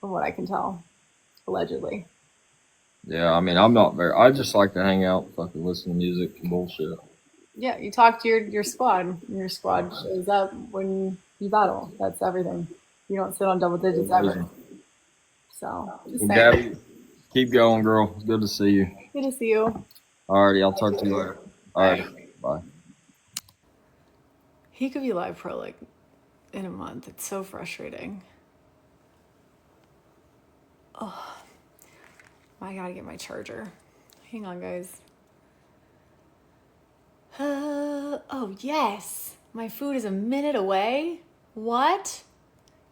from what I can tell, allegedly. Yeah, I mean, I'm not very. I just like to hang out, fucking listen to music and bullshit. Yeah, you talk to your squad. Your squad shows up when you battle. That's everything. You don't sit on double digits ever. Amazing. So, just Well, saying. Gabby, keep going, girl. It's good to see you. Good to see you. Alrighty, I'll Talk to talk you to you later. later. Bye. Alrighty, bye. He could be live pro like in a month. It's so frustrating. Oh, I gotta get my charger. Hang on, guys. Oh, yes. My food is a minute away. What?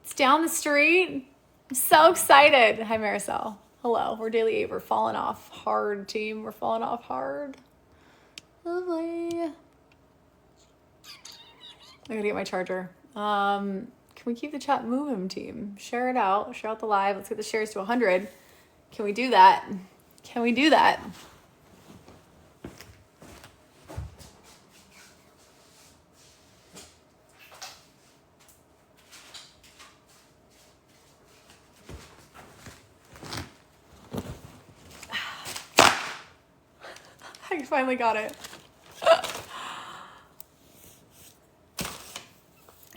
It's down the street. I'm so excited. Hi, Maricel. Hello. We're Daily 8. We're falling off hard, team. We're falling off hard. Lovely. I gotta get my charger. Can we keep the chat moving, team? Share it out. Share out the live. Let's get the shares to 100. Can we do that? Can we do that? I finally got it.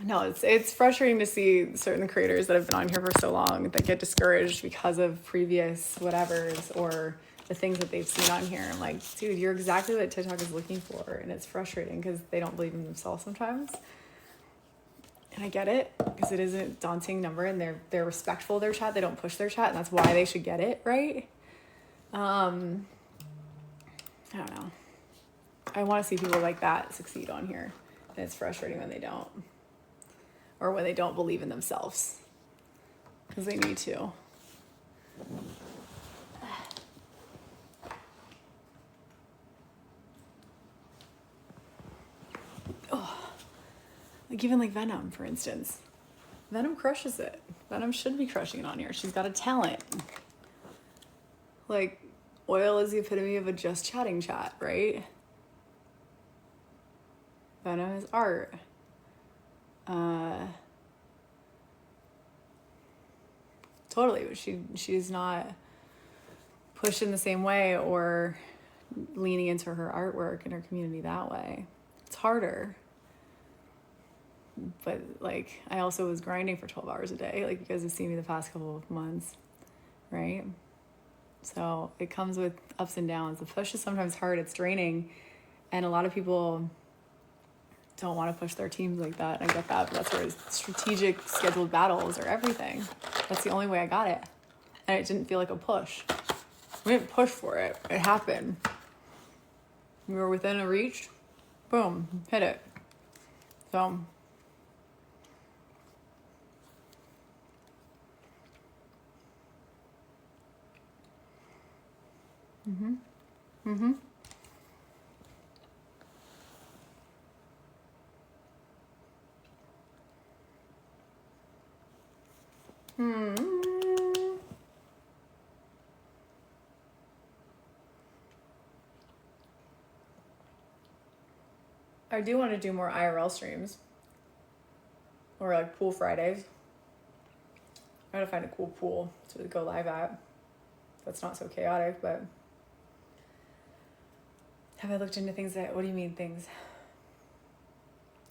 No, it's frustrating to see certain creators that have been on here for so long that get discouraged because of previous whatevers or the things that they've seen on here. I'm like, dude, you're exactly what TikTok is looking for, and it's frustrating because they don't believe in themselves sometimes. And I get it because it is a daunting number, and they're respectful of their chat. They don't push their chat, and that's why they should get it, right? I don't know. I want to see people like that succeed on here, and it's frustrating when they don't. Or when they don't believe in themselves. Because they need to. Oh, like even like Venom, for instance. Venom crushes it. Venom should be crushing it on here. She's got a talent. Like, oil is the epitome of a just chatting chat, right? Venom is art. Totally, but she's not pushed in the same way or leaning into her artwork and her community that way. It's harder. But like, I also was grinding for 12 hours a day. Like, you guys have seen me the past couple of months, right? So it comes with ups and downs. The push is sometimes hard. It's draining. And a lot of people don't want to push their teams like that. And I get that, but that's where strategic scheduled battles are everything. That's the only way I got it. And it didn't feel like a push. We didn't push for it. It happened. We were within a reach. Boom. Hit it. So I do want to do more IRL streams. Or like pool Fridays. I gotta find a cool pool to go live at. That's not so chaotic, but have I looked into things that, what do you mean things?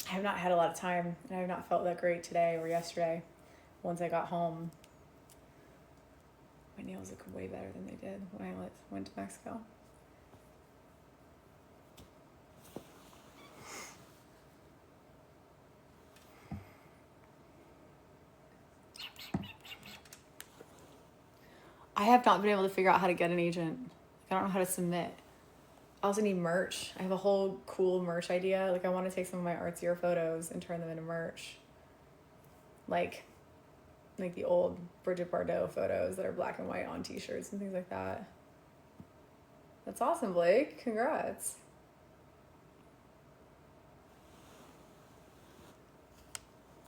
I have not had a lot of time, and I have not felt that great today or yesterday. Once I got home, my nails look way better than they did when I went to Mexico. I have not been able to figure out how to get an agent. I don't know how to submit. I also need merch. I have a whole cool merch idea. Like, I want to take some of my artsier photos and turn them into merch. Like the old Bridget Bardot photos that are black and white on t-shirts and things like that. That's awesome, Blake. Congrats.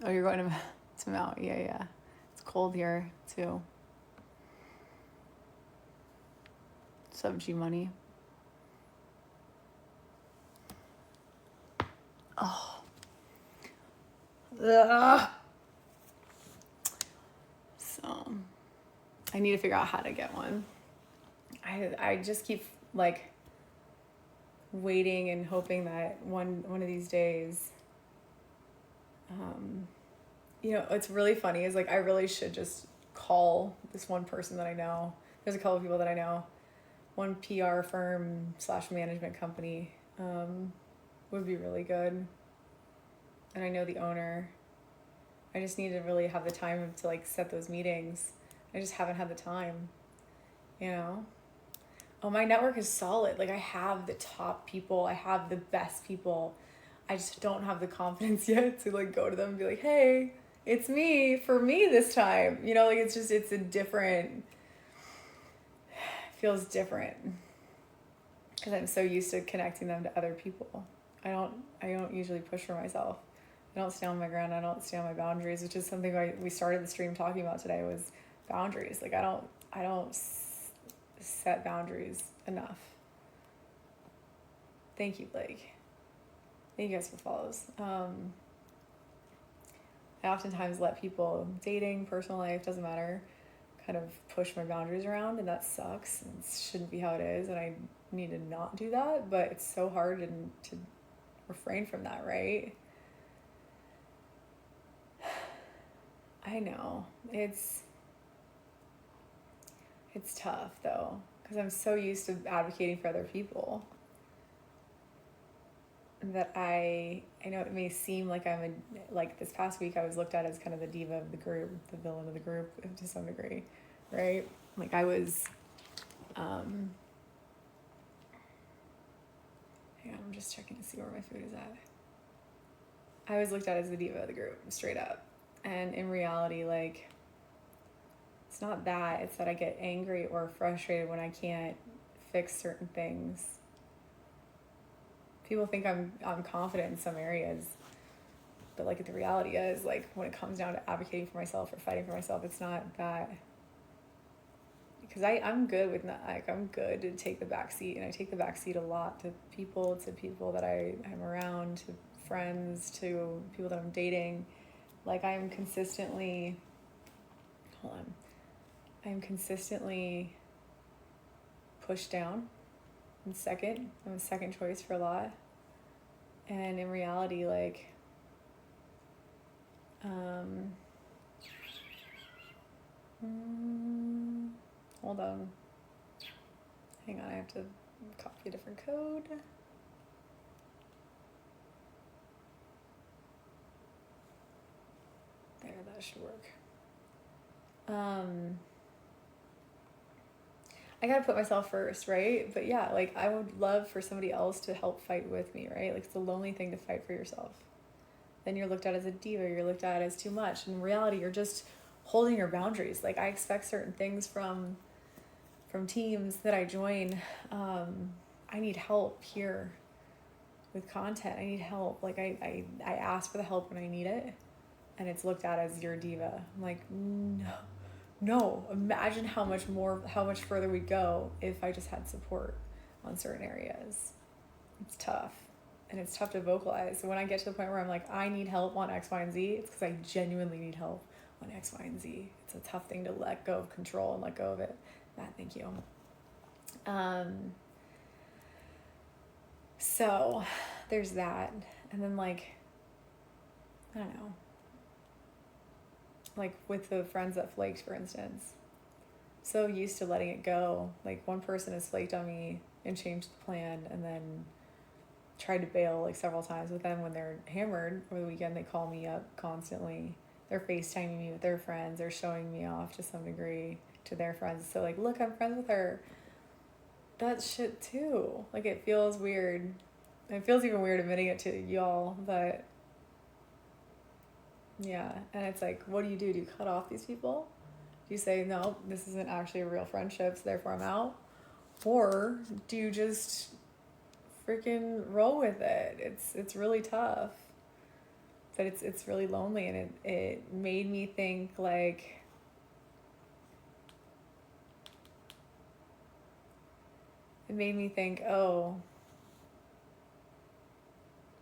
Oh, you're going to Mount. Yeah. It's cold here, too. Sub G money. Oh. Ugh. So, I need to figure out how to get one. I just keep like waiting and hoping that one of these days, you know, it's really funny is like I really should just call this one person that I know. There's a couple of people that I know. One PR firm / management company would be really good. And I know the owner. I just need to really have the time to like set those meetings. I just haven't had the time, you know? Oh, my network is solid. Like I have the top people. I have the best people. I just don't have the confidence yet to like go to them and be like, hey, it's me for me this time. You know, like it's a different, feels different because I'm so used to connecting them to other people. I don't usually push for myself. I don't stand on my ground. I don't stand on my boundaries, which is something we started the stream talking about today was boundaries. Like I don't set boundaries enough. Thank you, Blake. Thank you guys for follows. I oftentimes let people, dating, personal life, doesn't matter, kind of push my boundaries around, and that sucks. And it shouldn't be how it is, and I need to not do that, but it's so hard to refrain from that, right? I know. It's tough, though, because I'm so used to advocating for other people that I know it may seem like like this past week I was looked at as kind of the diva of the group, the villain of the group to some degree, right? Like I was, hang on, I'm just checking to see where my food is at. I was looked at as the diva of the group, straight up. And in reality, like, it's not that, it's that I get angry or frustrated when I can't fix certain things. People think I'm confident in some areas, but like the reality is, like, when it comes down to advocating for myself or fighting for myself, it's not that. Because I'm good with I'm good to take the back seat, and I take the back seat a lot to people that I'm around, to friends, to people that I'm dating. Like I'm consistently pushed down. I'm a second choice for a lot. And in reality, like, hold on. Hang on, I have to copy a different code. There, that should work. I gotta put myself first, right? But yeah, like I would love for somebody else to help fight with me, right? Like it's a lonely thing to fight for yourself. Then you're looked at as a diva, you're looked at as too much. In reality, you're just holding your boundaries. Like I expect certain things from teams that I join. I need help here with content. I need help. Like I ask for the help when I need it, and it's looked at as you're a diva. I'm like, no, imagine how much further we'd go if I just had support on certain areas. It's tough, and it's tough to vocalize. So when I get to the point where I'm like, I need help on X, Y, and Z, it's because I genuinely need help on X, Y, and Z. It's a tough thing to let go of control and let go of it. Matt, thank you. So there's that. And then like, I don't know. Like with the friends that flaked, for instance, so used to letting it go. Like one person has flaked on me and changed the plan and then tried to bail like several times. But then when they're hammered over the weekend, they call me up constantly. They're FaceTiming me with their friends. They're showing me off to some degree to their friends. So like, look, I'm friends with her. That's shit too. Like it feels weird. It feels even weird admitting it to y'all, but yeah. And it's like, what do you do? Do you cut off these people? Do you say, no, this isn't actually a real friendship, so therefore I'm out? Or do you just freaking roll with it? It's really tough. But it's really lonely, and it made me think like, oh,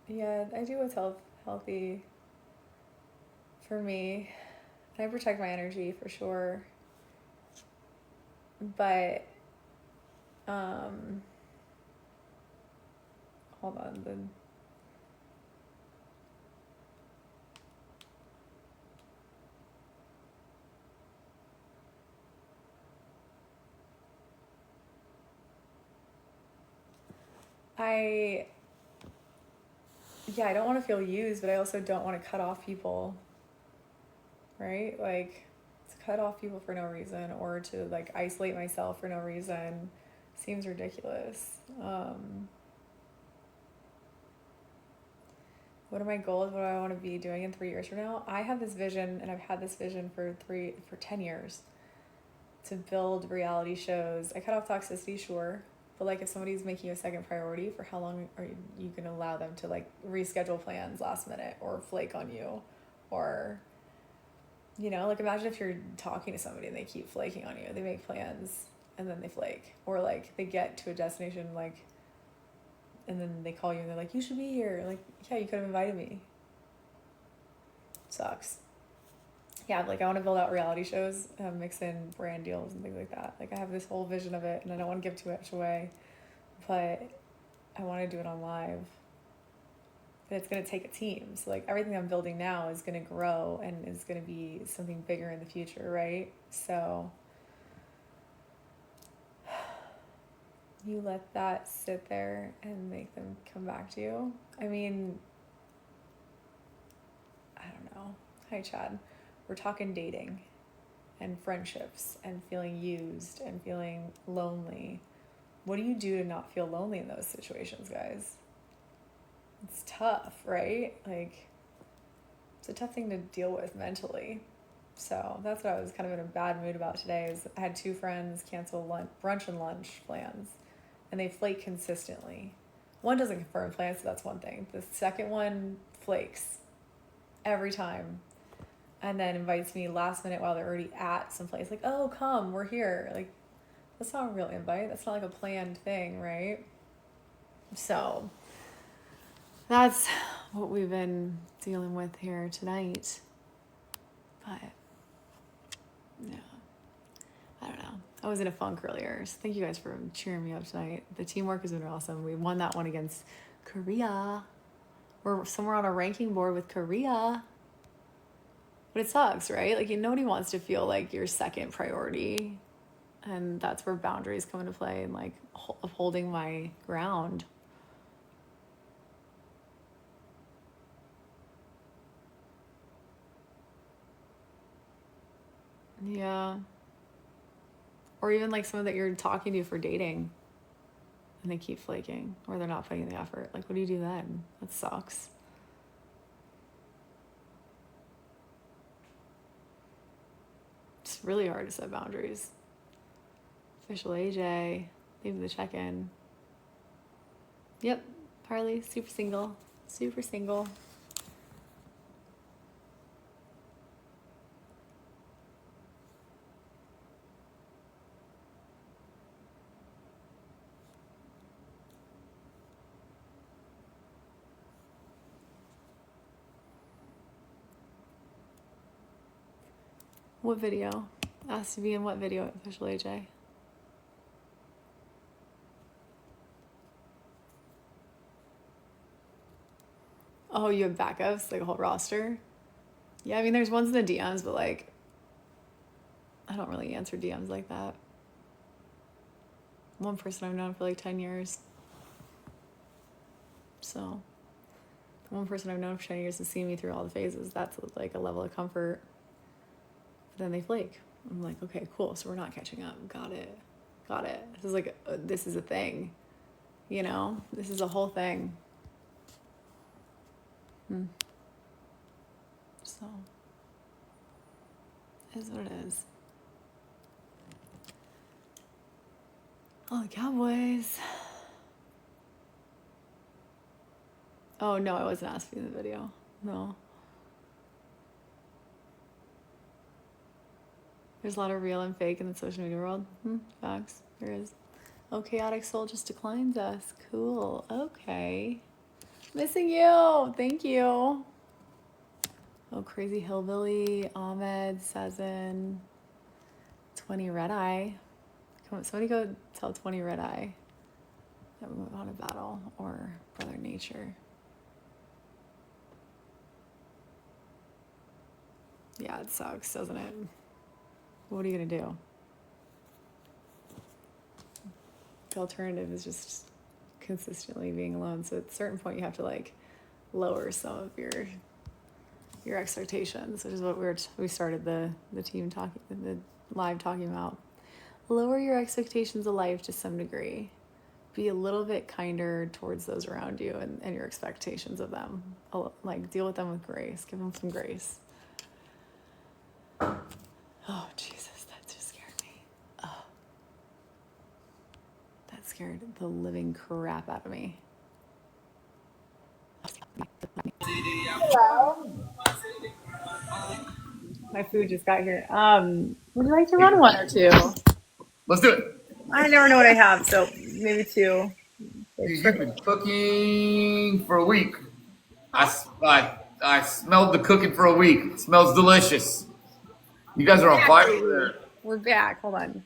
yeah, I do what's healthy for me. And I protect my energy for sure. But, hold on. I don't want to feel used, but I also don't want to cut off people, right? Like, to cut off people for no reason or to like isolate myself for no reason seems ridiculous. What are my goals? What do I want to be doing in 3 years from now? I have this vision, and I've had this vision for 10 years, to build reality shows. I cut off toxicity, sure. But like, if somebody's making you a second priority, for how long are you going to allow them to like reschedule plans last minute or flake on you? Or, you know, like, imagine if you're talking to somebody and they keep flaking on you. They make plans and then they flake. Or like, they get to a destination, like, and then they call you and they're like, you should be here. Like, yeah, you could have invited me. Sucks. Yeah, like, I want to build out reality shows, mix in brand deals and things like that. Like, I have this whole vision of it, and I don't want to give too much away, but I want to do it on live. But it's going to take a team. So, like, everything I'm building now is going to grow and is going to be something bigger in the future, right? So you let that sit there and make them come back to you. I mean, I don't know. Hi, Chad. We're talking dating and friendships and feeling used and feeling lonely. What do you do to not feel lonely in those situations, guys? It's tough, right? Like, it's a tough thing to deal with mentally. So that's what I was kind of in a bad mood about today. Is I had 2 friends cancel brunch and lunch plans, and they flake consistently. One doesn't confirm plans, so that's one thing. The second one flakes every time, and then invites me last minute while they're already at some place. Like, oh, come, we're here. Like, that's not a real invite. That's not like a planned thing, right? So that's what we've been dealing with here tonight. But yeah, I don't know. I was in a funk earlier, so thank you guys for cheering me up tonight. The teamwork has been awesome. We won that one against Korea. We're somewhere on a ranking board with Korea. But it sucks, right? Like, nobody wants to feel like your second priority. And that's where boundaries come into play, and like upholding my ground. Yeah. Or even like someone that you're talking to for dating and they keep flaking, or they're not putting in the effort. Like, what do you do then? That sucks. It's really hard to set boundaries. Official AJ, leave the check-in. Yep, Harley, super single. Super single. What video? Asked to be in what video, official AJ? Oh, you have backups, like a whole roster? Yeah, I mean, there's ones in the DMs, but like, I don't really answer DMs like that. One person I've known for like 10 years. So, the one person I've known for 10 years has seen me through all the phases. That's like a level of comfort. But then they flake. I'm like, okay, cool. So we're not catching up. Got it. This is like, this is a thing. You know? This is a whole thing. So, it is what it is. Oh, the Cowboys. Oh, no, I wasn't asked to be in the video. No. There's a lot of real and fake in the social media world. Facts. There is. Oh, Chaotic Soul just declines us. Cool. Okay. Missing you. Thank you. Oh, Crazy Hillbilly. Ahmed. Sazin. 20 Red Eye. Come on, somebody go tell 20 Red Eye that we want to battle, or Brother Nature. Yeah, it sucks, doesn't it? What are you gonna do? The alternative is just consistently being alone. So at a certain point, you have to like lower some of your expectations, which is what we started the team talking, the live talking about. Lower your expectations of life to some degree. Be a little bit kinder towards those around you and your expectations of them. Like, deal with them with grace. Give them some grace. Oh, Jesus, that just scared me. Oh. That scared the living crap out of me. Hello. My food just got here. Would you like to run one or two? Let's do it. I never know what I have, so maybe two. Dude, you've been cooking for a week. I smelled the cooking for a week. It smells delicious. You guys are on fire there. We're back. Hold on.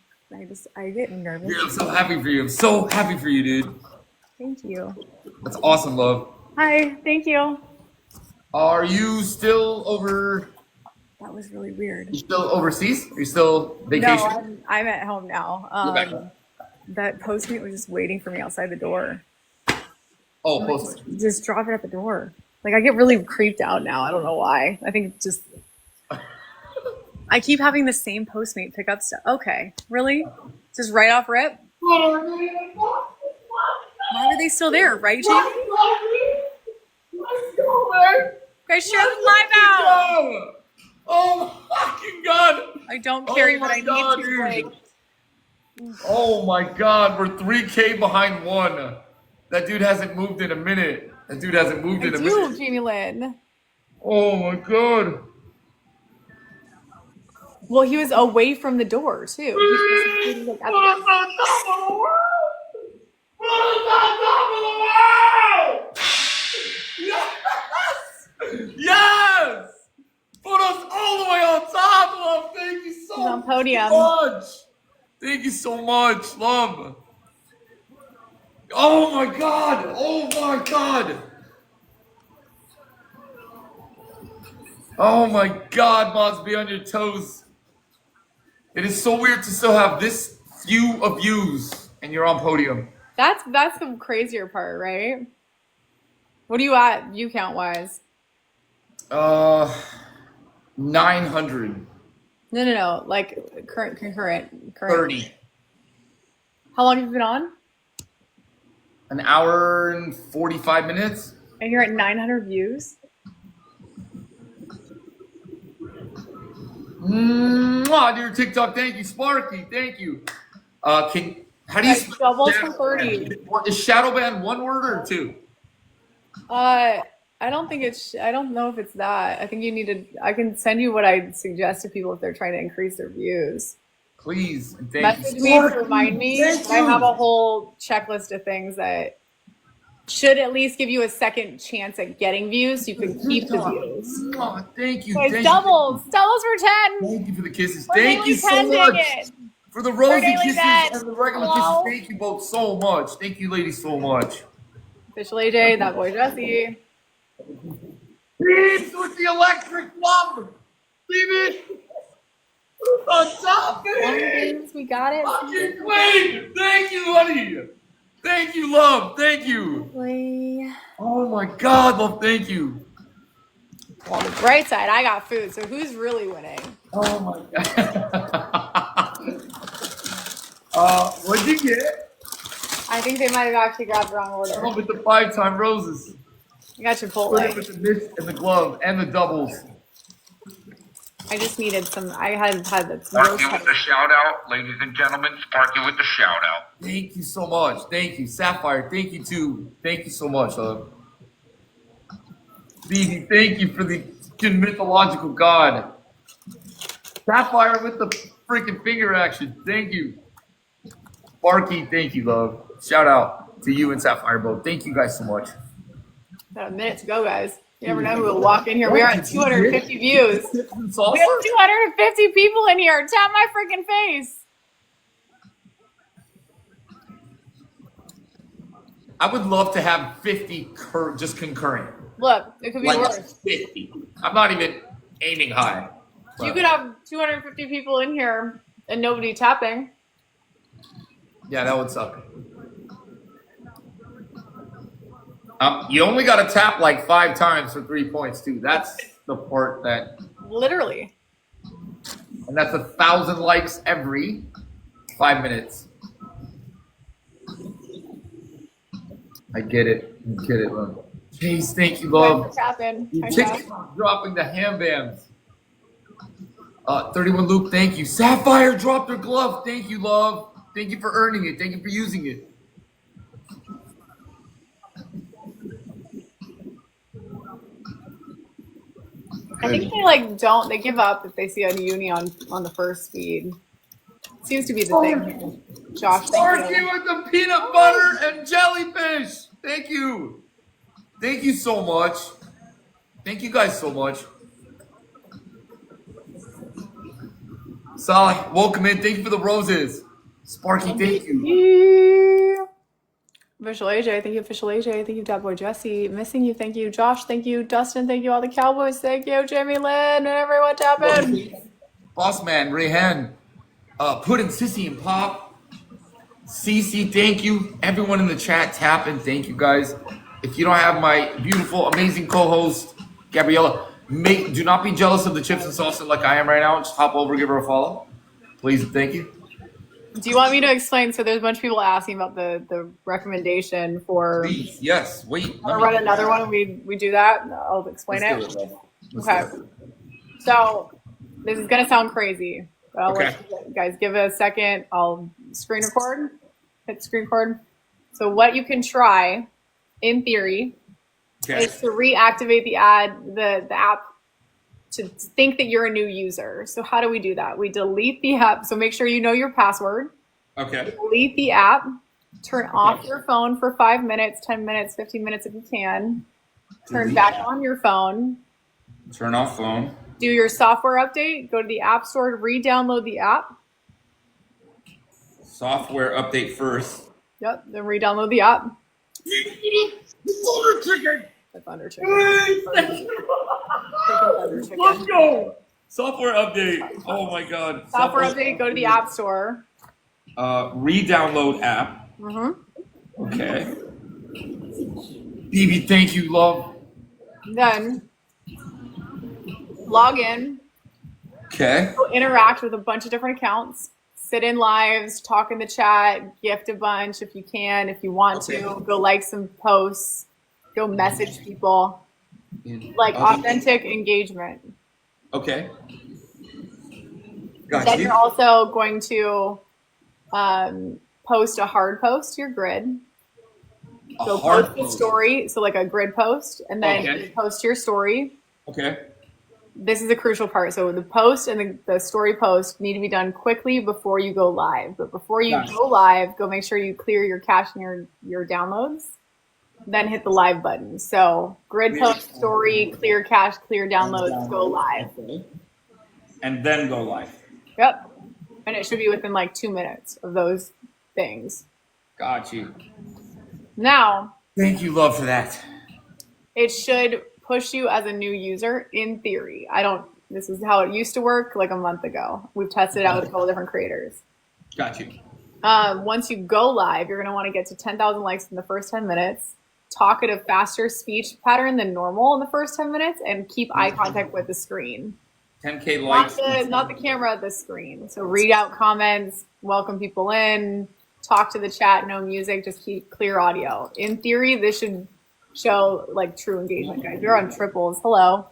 I get nervous. Dude, I'm so happy for you. I'm so happy for you, dude. Thank you. That's awesome, love. Hi. Thank you. Are you still That was really weird. overseas? Are you still vacation? No, I'm at home now. You're back. That Postmate was just waiting for me outside the door. Oh, Postmate. Just drop it at the door. Like, I get really creeped out now. I don't know why. I think it's just... I keep having the same Postmate pick up stuff. Okay. Really? Just right off rip? Why are they still there? Right, Jamie? Guys, share the live out! Oh my fucking god! I don't carry what I need to. Dude. Like, oh my god, we're 3K behind one. That dude hasn't moved in a minute. Jamie Lynn. Oh my god. Well, he was away from the door too. He was like, at the- Yes! Put us all the way on top, love. Thank you so He's on podium. much. Thank you so much, love. Oh my god. Oh my god. Oh my god, mods, be on your toes. It is so weird to still have this few of views and you're on podium. That's the crazier part, right? What are you at view count wise? 900. No. Like concurrent. 30. How long have you been on? An hour and 45 minutes. And you're at 900 views? Mwah, dear TikTok, thank you. Sparky, thank you. How do you doubles for 30. Is shadow ban one word or two? I don't think I don't know if it's that. I think you need to, I can send you what I suggest to people if they're trying to increase their views. Please, and thank Message you. me to remind me. I have a whole checklist of things that should at least give you a second chance at getting views so you can keep the views. Mwah, thank you. Guys, Thank doubles for 10. Thank you for the kisses. We're Thank you daily so 10, much. dang it. For the rosy daily kisses bet. and the regular Hello? kisses, thank you both so much. Thank you, ladies, so much. Official AJ, that boy Jesse. Beams with the electric lump. Leave it on top, baby. Beams, we got it. Fucking queen. Thank you, honey. Thank you, love. Thank you. Boy. Oh my God, love. Thank you. On the bright side, I got food, so who's really winning? Oh my God. What'd you get? I think they might have actually grabbed the wrong order. Oh, with the 5-time roses. You got Chipotle. Split it with the mist and the glove and the doubles. I just needed some. I had that. Sparky with the shout out, ladies and gentlemen. Sparky with the shout out. Thank you so much. Thank you, Sapphire. Thank you too. Thank you so much, love. Stevie, thank you for the mythological god. Sapphire with the freaking finger action. Thank you. Sparky, thank you, love. Shout out to you and Sapphire both. Thank you guys so much. Got a minute to go, guys. You never know who will walk in here. We are at 250 views. We have Salsa? 250 people in here. Tap my freaking face. I would love to have 50 just concurrent. Look, it could be Like worse. 50. I'm not even aiming high. You could have 250 people in here and nobody tapping. Yeah, that would suck. You only got to tap like 5 times for 3 points, too. That's the part that... Literally. And that's 1,000 likes every 5 minutes. I get it. I get it, love. Chase, thank you, love. Thanks for tapping. TikTok dropping the ham bams. 31 Luke, thank you. Sapphire dropped her glove. Thank you, love. Thank you for earning it. Thank you for using it. I think they give up if they see a uni on the first feed. Seems to be the thing. Josh, thank Sparky you. with the peanut butter and jellyfish. Thank you. Thank you so much. Thank you guys so much. Salih, welcome in. Thank you for the roses. Sparky, thank you. Official AJ, thank you. Official AJ, thank you. Dad Boy Jesse, missing you, thank you. Josh, thank you. Dustin, thank you. All the Cowboys, thank you. Jamie Lynn, and everyone tapping. Boss man, Rayhan, Puddin, Sissy, and Pop. Cece, thank you. Everyone in the chat tapping, thank you guys. If you don't have my beautiful, amazing co-host, Gabriella, do not be jealous of the chips and salsa like I am right now. Just hop over, give her a follow. Please, thank you. Do you want me to explain? So there's a bunch of people asking about the recommendation for. Please, yes. Wait. I'll run another one. We do that. I'll explain it. Okay. So this is gonna sound crazy, but I'll let you guys give it a second. I'll screen record. Hit screen record. So what you can try, in theory, is to reactivate the app to think that you're a new user. So how do we do that? We delete the app. So make sure you know your password. Okay. Delete the app. Turn off your phone for 5 minutes, 10 minutes, 15 minutes if you can. Turn back on your phone. Turn off phone. Do your software update. Go to the App Store to re-download the app. Software update first. Yep. Then re-download the app. Thunder chicken. The Thunder Chicken. Let's go. Software update. Oh my God. Software update. Go to the App Store. Re-download app. Mm-hmm. Okay. BB, thank you, love. Then log in. Okay. Go interact with a bunch of different accounts. Sit in lives, talk in the chat, gift a bunch if you can, if you want to. Go like some posts. Go message people. Like authentic engagement. Okay. Then you're also going to post a hard post to your grid. So post a story, so like a grid post, and then you post your story. Okay. This is a crucial part. So the post and the story post need to be done quickly before you go live. But before you go live, go make sure you clear your cache and your downloads. Then hit the live button. So grid post, story, clear cache, clear downloads, go live. And then go live. Yep. And it should be within like 2 minutes of those things. Got you. Now. Thank you, love, for that. It should push you as a new user in theory. This is how it used to work like a month ago. We've tested it out with a couple different creators. Got you. Once you go live, you're going to want to get to 10,000 likes in the first 10 minutes. Talk at a faster speech pattern than normal in the first 10 minutes and keep eye contact with the screen. 10K likes. Not the camera, the screen. So read out comments, welcome people in, talk to the chat, no music, just keep clear audio. In theory, this should show like true engagement, guys. You're on triples. Hello.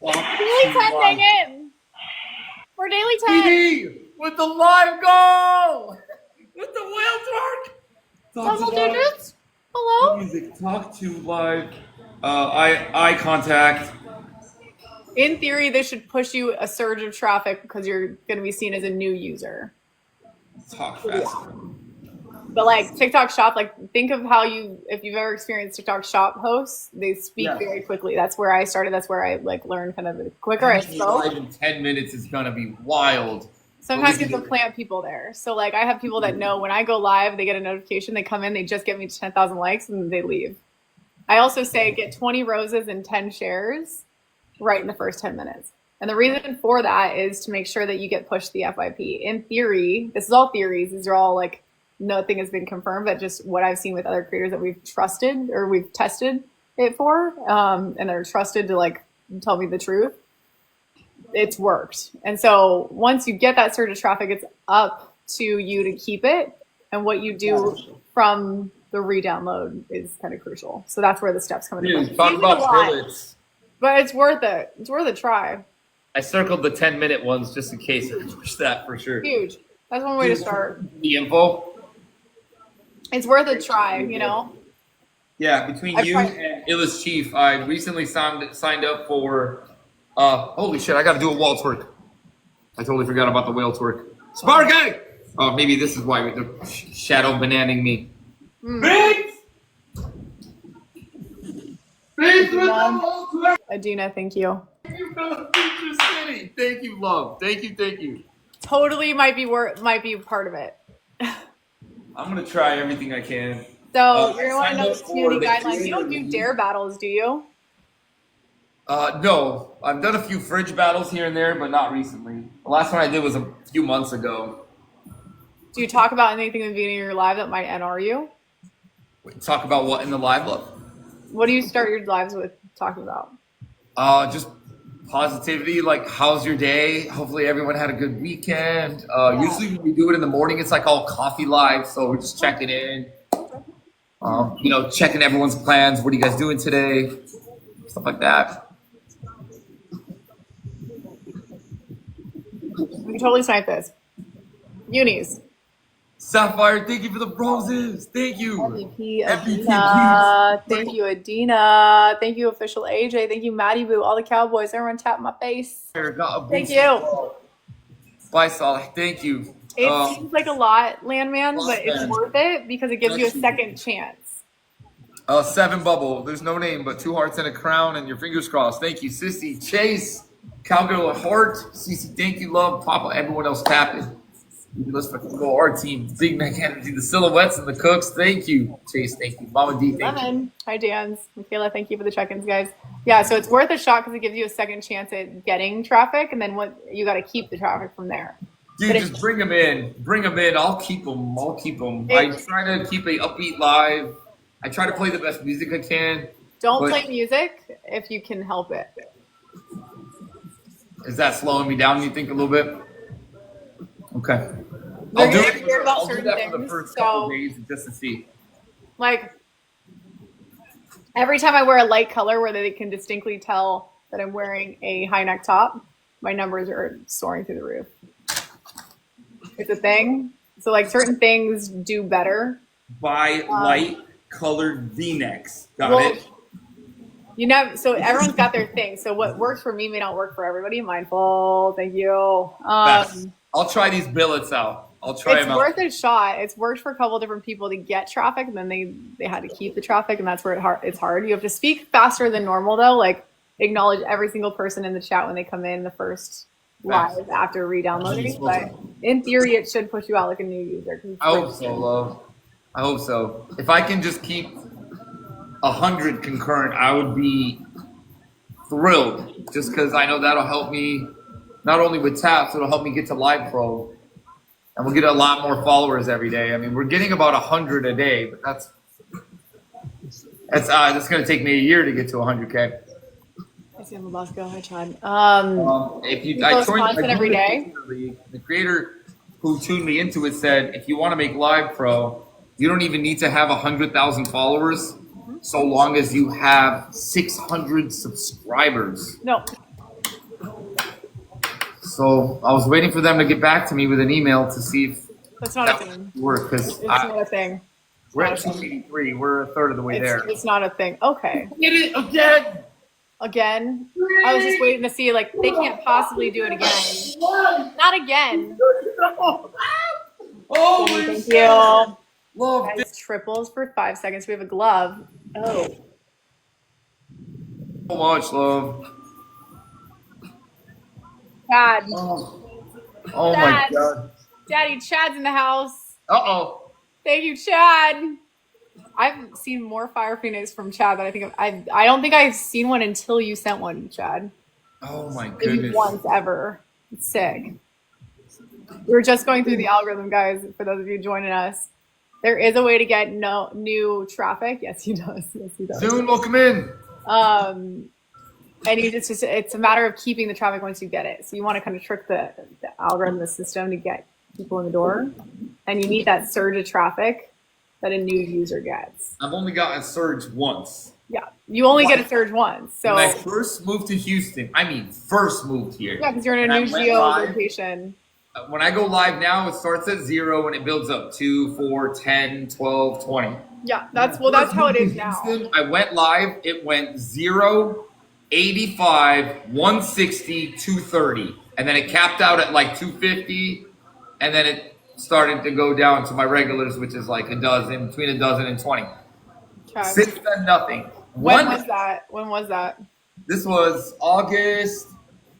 Daily 10, dang it. We're daily 10. TV with the live goal. With the whale twerk. Double digits. Hello? Music, talk to live, eye contact. In theory, this should push you a surge of traffic because you're going to be seen as a new user. Talk fast. But like TikTok Shop, like think of how if you've ever experienced TikTok Shop hosts, they speak very quickly. That's where I started. That's where I like learned kind of quicker. I spoke. Live in 10 minutes is going to be wild. Sometimes you have to plant people there. So like I have people that know when I go live, they get a notification, they come in, they just get me to 10,000 likes and they leave. I also say get 20 roses and 10 shares right in the first 10 minutes. And the reason for that is to make sure that you get pushed the FYP. In theory, this is all theories. These are all like, nothing has been confirmed, but just what I've seen with other creators that we've trusted or we've tested it for, and they're trusted to like tell me the truth. It's worked. And so once you get that surge of traffic, it's up to you to keep it. And what you do from the re-download is kind of crucial. So that's where the steps come into play. Talk about bullets. But it's worth it. It's worth a try. I circled the 10-minute ones just in case I push that for sure. Huge. That's one way to start. The info. It's worth a try, you know? Yeah, between you and Illis Chief, I recently signed up for holy shit, I gotta do a wall twerk. I totally forgot about the whale twerk. Sparky! Oh, maybe this is why they're shadow bananing me. Biggs! Biggs with the wall twerk! Adina, thank you. Thank you, love. Thank you. Totally might be part of it. I'm gonna try everything I can. So you're gonna want to know the community guidelines. You don't do dare battles, do you? No, I've done a few fridge battles here and there, but not recently. The last one I did was a few months ago. Do you talk about anything in the beginning of your live that might NR you? Wait, talk about what in the live, love? What do you start your lives with talking about? Just positivity, like how's your day? Hopefully everyone had a good weekend. Usually when we do it in the morning, it's like all coffee live, so we're just checking in. Checking everyone's plans. What are you guys doing today? Stuff like that. We can totally snipe this. Unis. Sapphire, thank you for the roses. Thank you. MVP Adina. Thank you, Adina. Thank you, official AJ. Thank you, Maddie Boo. All the Cowboys. Everyone tap my face. Thank you. Bye, Solid. Thank you. It seems like a lot, Landman, but it's worth it because it gives you a second chance. 7 bubble. There's no name, but 2 hearts and a crown, and your fingers crossed. Thank you, Sissy, Chase, Cowgirl at Heart, Cece. Thank you, love, Papa. Everyone else tapping. Let's go our team. Big Mac Energy, the silhouettes and the cooks. Thank you, Chase. Thank you, Mama D. Thank you. Hi, Dan's. Michaela, thank you for the check-ins, guys. Yeah, so it's worth a shot because it gives you a second chance at getting traffic, and then you got to keep the traffic from there. Dude, just bring them in. Bring them in. I'll keep them. I try to keep a upbeat live. I try to play the best music I can. Don't play music if you can help it. Is that slowing me down, you think, a little bit? Okay. I'll do that for the first couple days just to see. Like, every time I wear a light color where they can distinctly tell that I'm wearing a high neck top, my numbers are soaring through the roof. It's a thing. So, like, certain things do better. Buy light colored V-necks. Got it? So everyone's got their thing. So what works for me may not work for everybody. Mindful. Thank you. I'll try these billets out. I'll try them out. It's worth a shot. It's worked for a couple different people to get traffic, and then they had to keep the traffic, and that's where it's hard. You have to speak faster than normal, though. Like, acknowledge every single person in the chat when they come in the first live after re-downloading. But in theory, it should push you out like a new user. I hope so, love. I hope so. If I can just keep 100 concurrent, I would be thrilled. Just because I know that'll help me, not only with taps, it'll help me get to Live Pro. And we'll get a lot more followers every day. I mean, we're getting about 100 a day, but that's going to take me a year to get to 100K. I see I'm about to go. Hi, Chad. I joined content every day. The creator who tuned me into it said, if you want to make Live Pro, you don't even need to have 100,000 followers, so long as you have 600 subscribers. No. So I was waiting for them to get back to me with an email to see if that's not a thing. Work, it's not a thing. We're at 283. We're a third of the way there. It's not a thing. Okay. Get it again. Again? I was just waiting to see, like, they can't possibly do it again. Not again. Oh, thank you. Love guys, triples for 5 seconds. We have a glove. Oh. So much, love. Bad. Oh my God. Daddy Chad's in the house. Uh-oh. Thank you, Chad. I've seen more Fire Phoenix from Chad than I think I don't think I've seen one until you sent one, Chad. Oh my Maybe goodness. once ever. It's sick. We were just going through the algorithm, guys, for those of you joining us. There is a way to get new traffic. Yes, he does. Yes, he does. Soon, welcome in. And you just it's a matter of keeping the traffic once you get it. So you want to kind of trick the algorithm, the system to get people in the door. And you need that surge of traffic that a new user gets. I've only gotten a surge once. Yeah, you only get a surge once. So when I first moved to Houston, first moved here. Yeah, because you're in a new geo-location. When I go live now, it starts at 0 and it builds up 2, 4, 10, 12, 20. Yeah, that's how it is now. Houston, I went live, it went 0, 85, 160, 230. And then it capped out at like 250. And then it started to go down to my regulars, which is like between a dozen and 20. Okay. Since then, nothing. When was that? This was August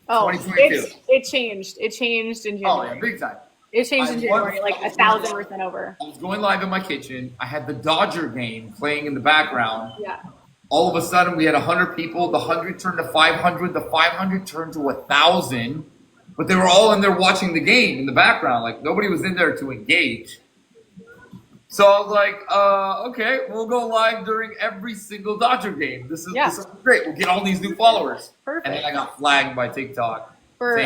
2022. It changed. It changed in January. Oh, yeah, big time. It changed in January, like 1,000% over. I was going live in my kitchen. I had the Dodger game playing in the background. Yeah. All of a sudden, we had 100 people. The 100 turned to 500. The 500 turned to 1,000. But they were all in there watching the game in the background. Like, nobody was in there to engage. So I was like, okay, we'll go live during every single Dodger game. This is great. We'll get all these new followers. Perfect. And then I got flagged by TikTok. For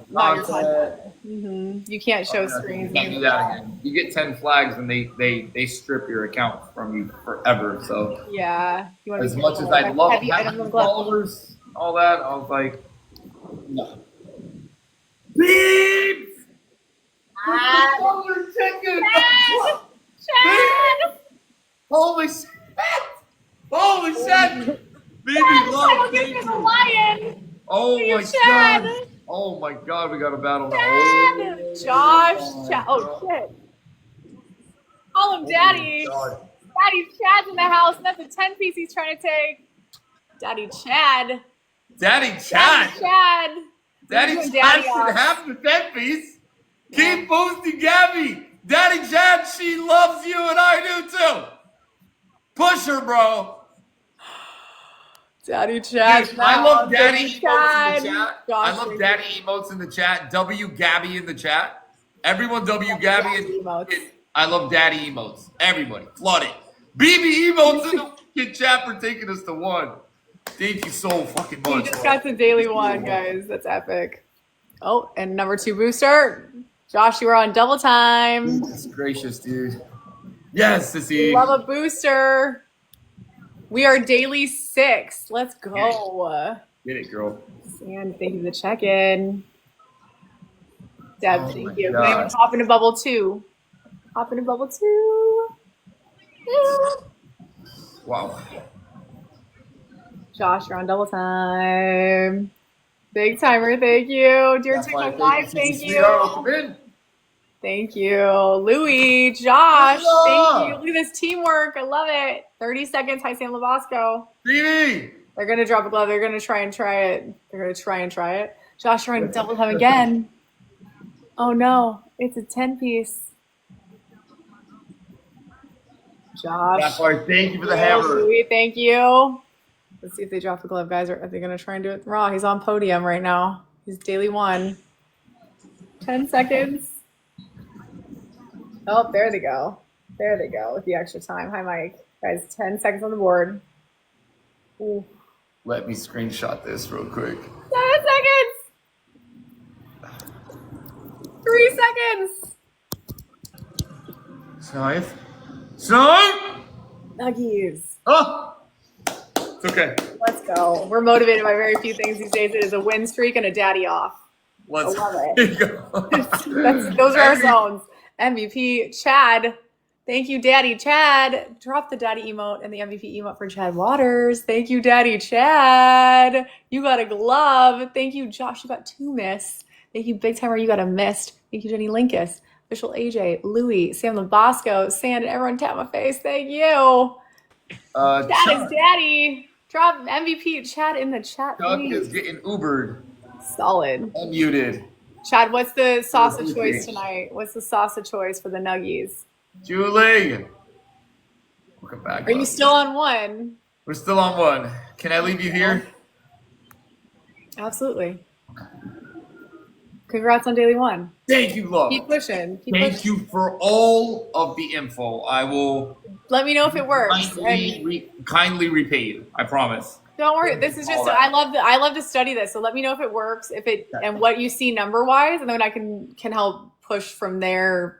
not your content. You can't show screens. You can't do that again. You get 10 flags and they strip your account from you forever. So yeah, you want as much as I love having followers, all that, I was like, no. Beep! Chad! Holy shit! Holy shit! Baby, love, thank you. Lion. Oh my Chad. God! Oh my God! We got a battle now. Chad. Josh. Chad. Oh shit! Call him Daddy. Daddy Chad's in the house, and that's a 10-piece he's trying to take. Daddy Chad. Daddy Chad. Daddy Chad. Daddy Chad should have the 10-piece. Keep boosting Gabby. Daddy Chad, she loves you and I do too. Push her, bro. Daddy Chad. Dude, I love Daddy emotes in the chat. Gosh, I love Daddy emotes in the chat. W Gabby in the chat. Everyone W Gabby. I love Daddy emotes. Everybody, flood it. BB emotes in the fucking chat for taking us to 1. Thank you so fucking much. He just got the daily 1, guys. That's epic. Oh, and number 2 booster. Josh, you were on double time. Goodness gracious, dude. Yes, Sissy. Love a booster. We are daily 6. Let's go. Get it, girl. And thank you for the check-in. Deb, Oh thank my you. God. Can anyone hop into bubble 2? Hop into bubble 2. Wow. Josh, you're on double time. Big timer, thank you. Dear TikTok Live, thank you. Thank you. Louis, Josh, thank you. Look at this teamwork. I love it. 30 seconds. Hi, Sam Labasco. BB. They're going to drop a glove. They're going to try and try it. Josh, you're on double time again. Oh, no. It's a 10-piece. Josh. Thank you for the hammer. Louis, thank you. Let's see if they drop the glove, guys. Are they going to try and do it raw? He's on podium right now. He's daily 1. 10 seconds. Oh, there they go. There they go with the extra time. Hi, Mike. Guys, 10 seconds on the board. Ooh. Let me screenshot this real quick. 7 seconds. 3 seconds. Snipe. Snipe! Nuggies. Oh! It's okay. Let's go. We're motivated by very few things these days. It is a win streak and a daddy off. I love it. Those are our zones. MVP, Chad. Thank you, Daddy Chad. Drop the daddy emote and the MVP emote for Chad Waters. Thank you, Daddy Chad. You got a glove. Thank you, Josh. You got 2 miss. Thank you, Big Timer. You got a missed. Thank you, Jenny Linkus. Official AJ, Louis, Sam Labasco, Sand, everyone tap my face. Thank you. Chad is Daddy. Drop MVP Chad in the chat. Chuck please. is getting Ubered. Solid. Unmuted. Chad, what's the sauce of choice tonight? What's the sauce of choice for the nuggies? Julie. Welcome back. Are you still on one? We're still on one. Can I leave you here? Absolutely. Congrats on daily one. Thank you, love. Keep pushing. Thank you for all of the info. I will let me know if it works. kindly repay you. I promise. Don't worry. This is just I love to study this. So let me know if it works, and what you see number wise, and then I can help push from there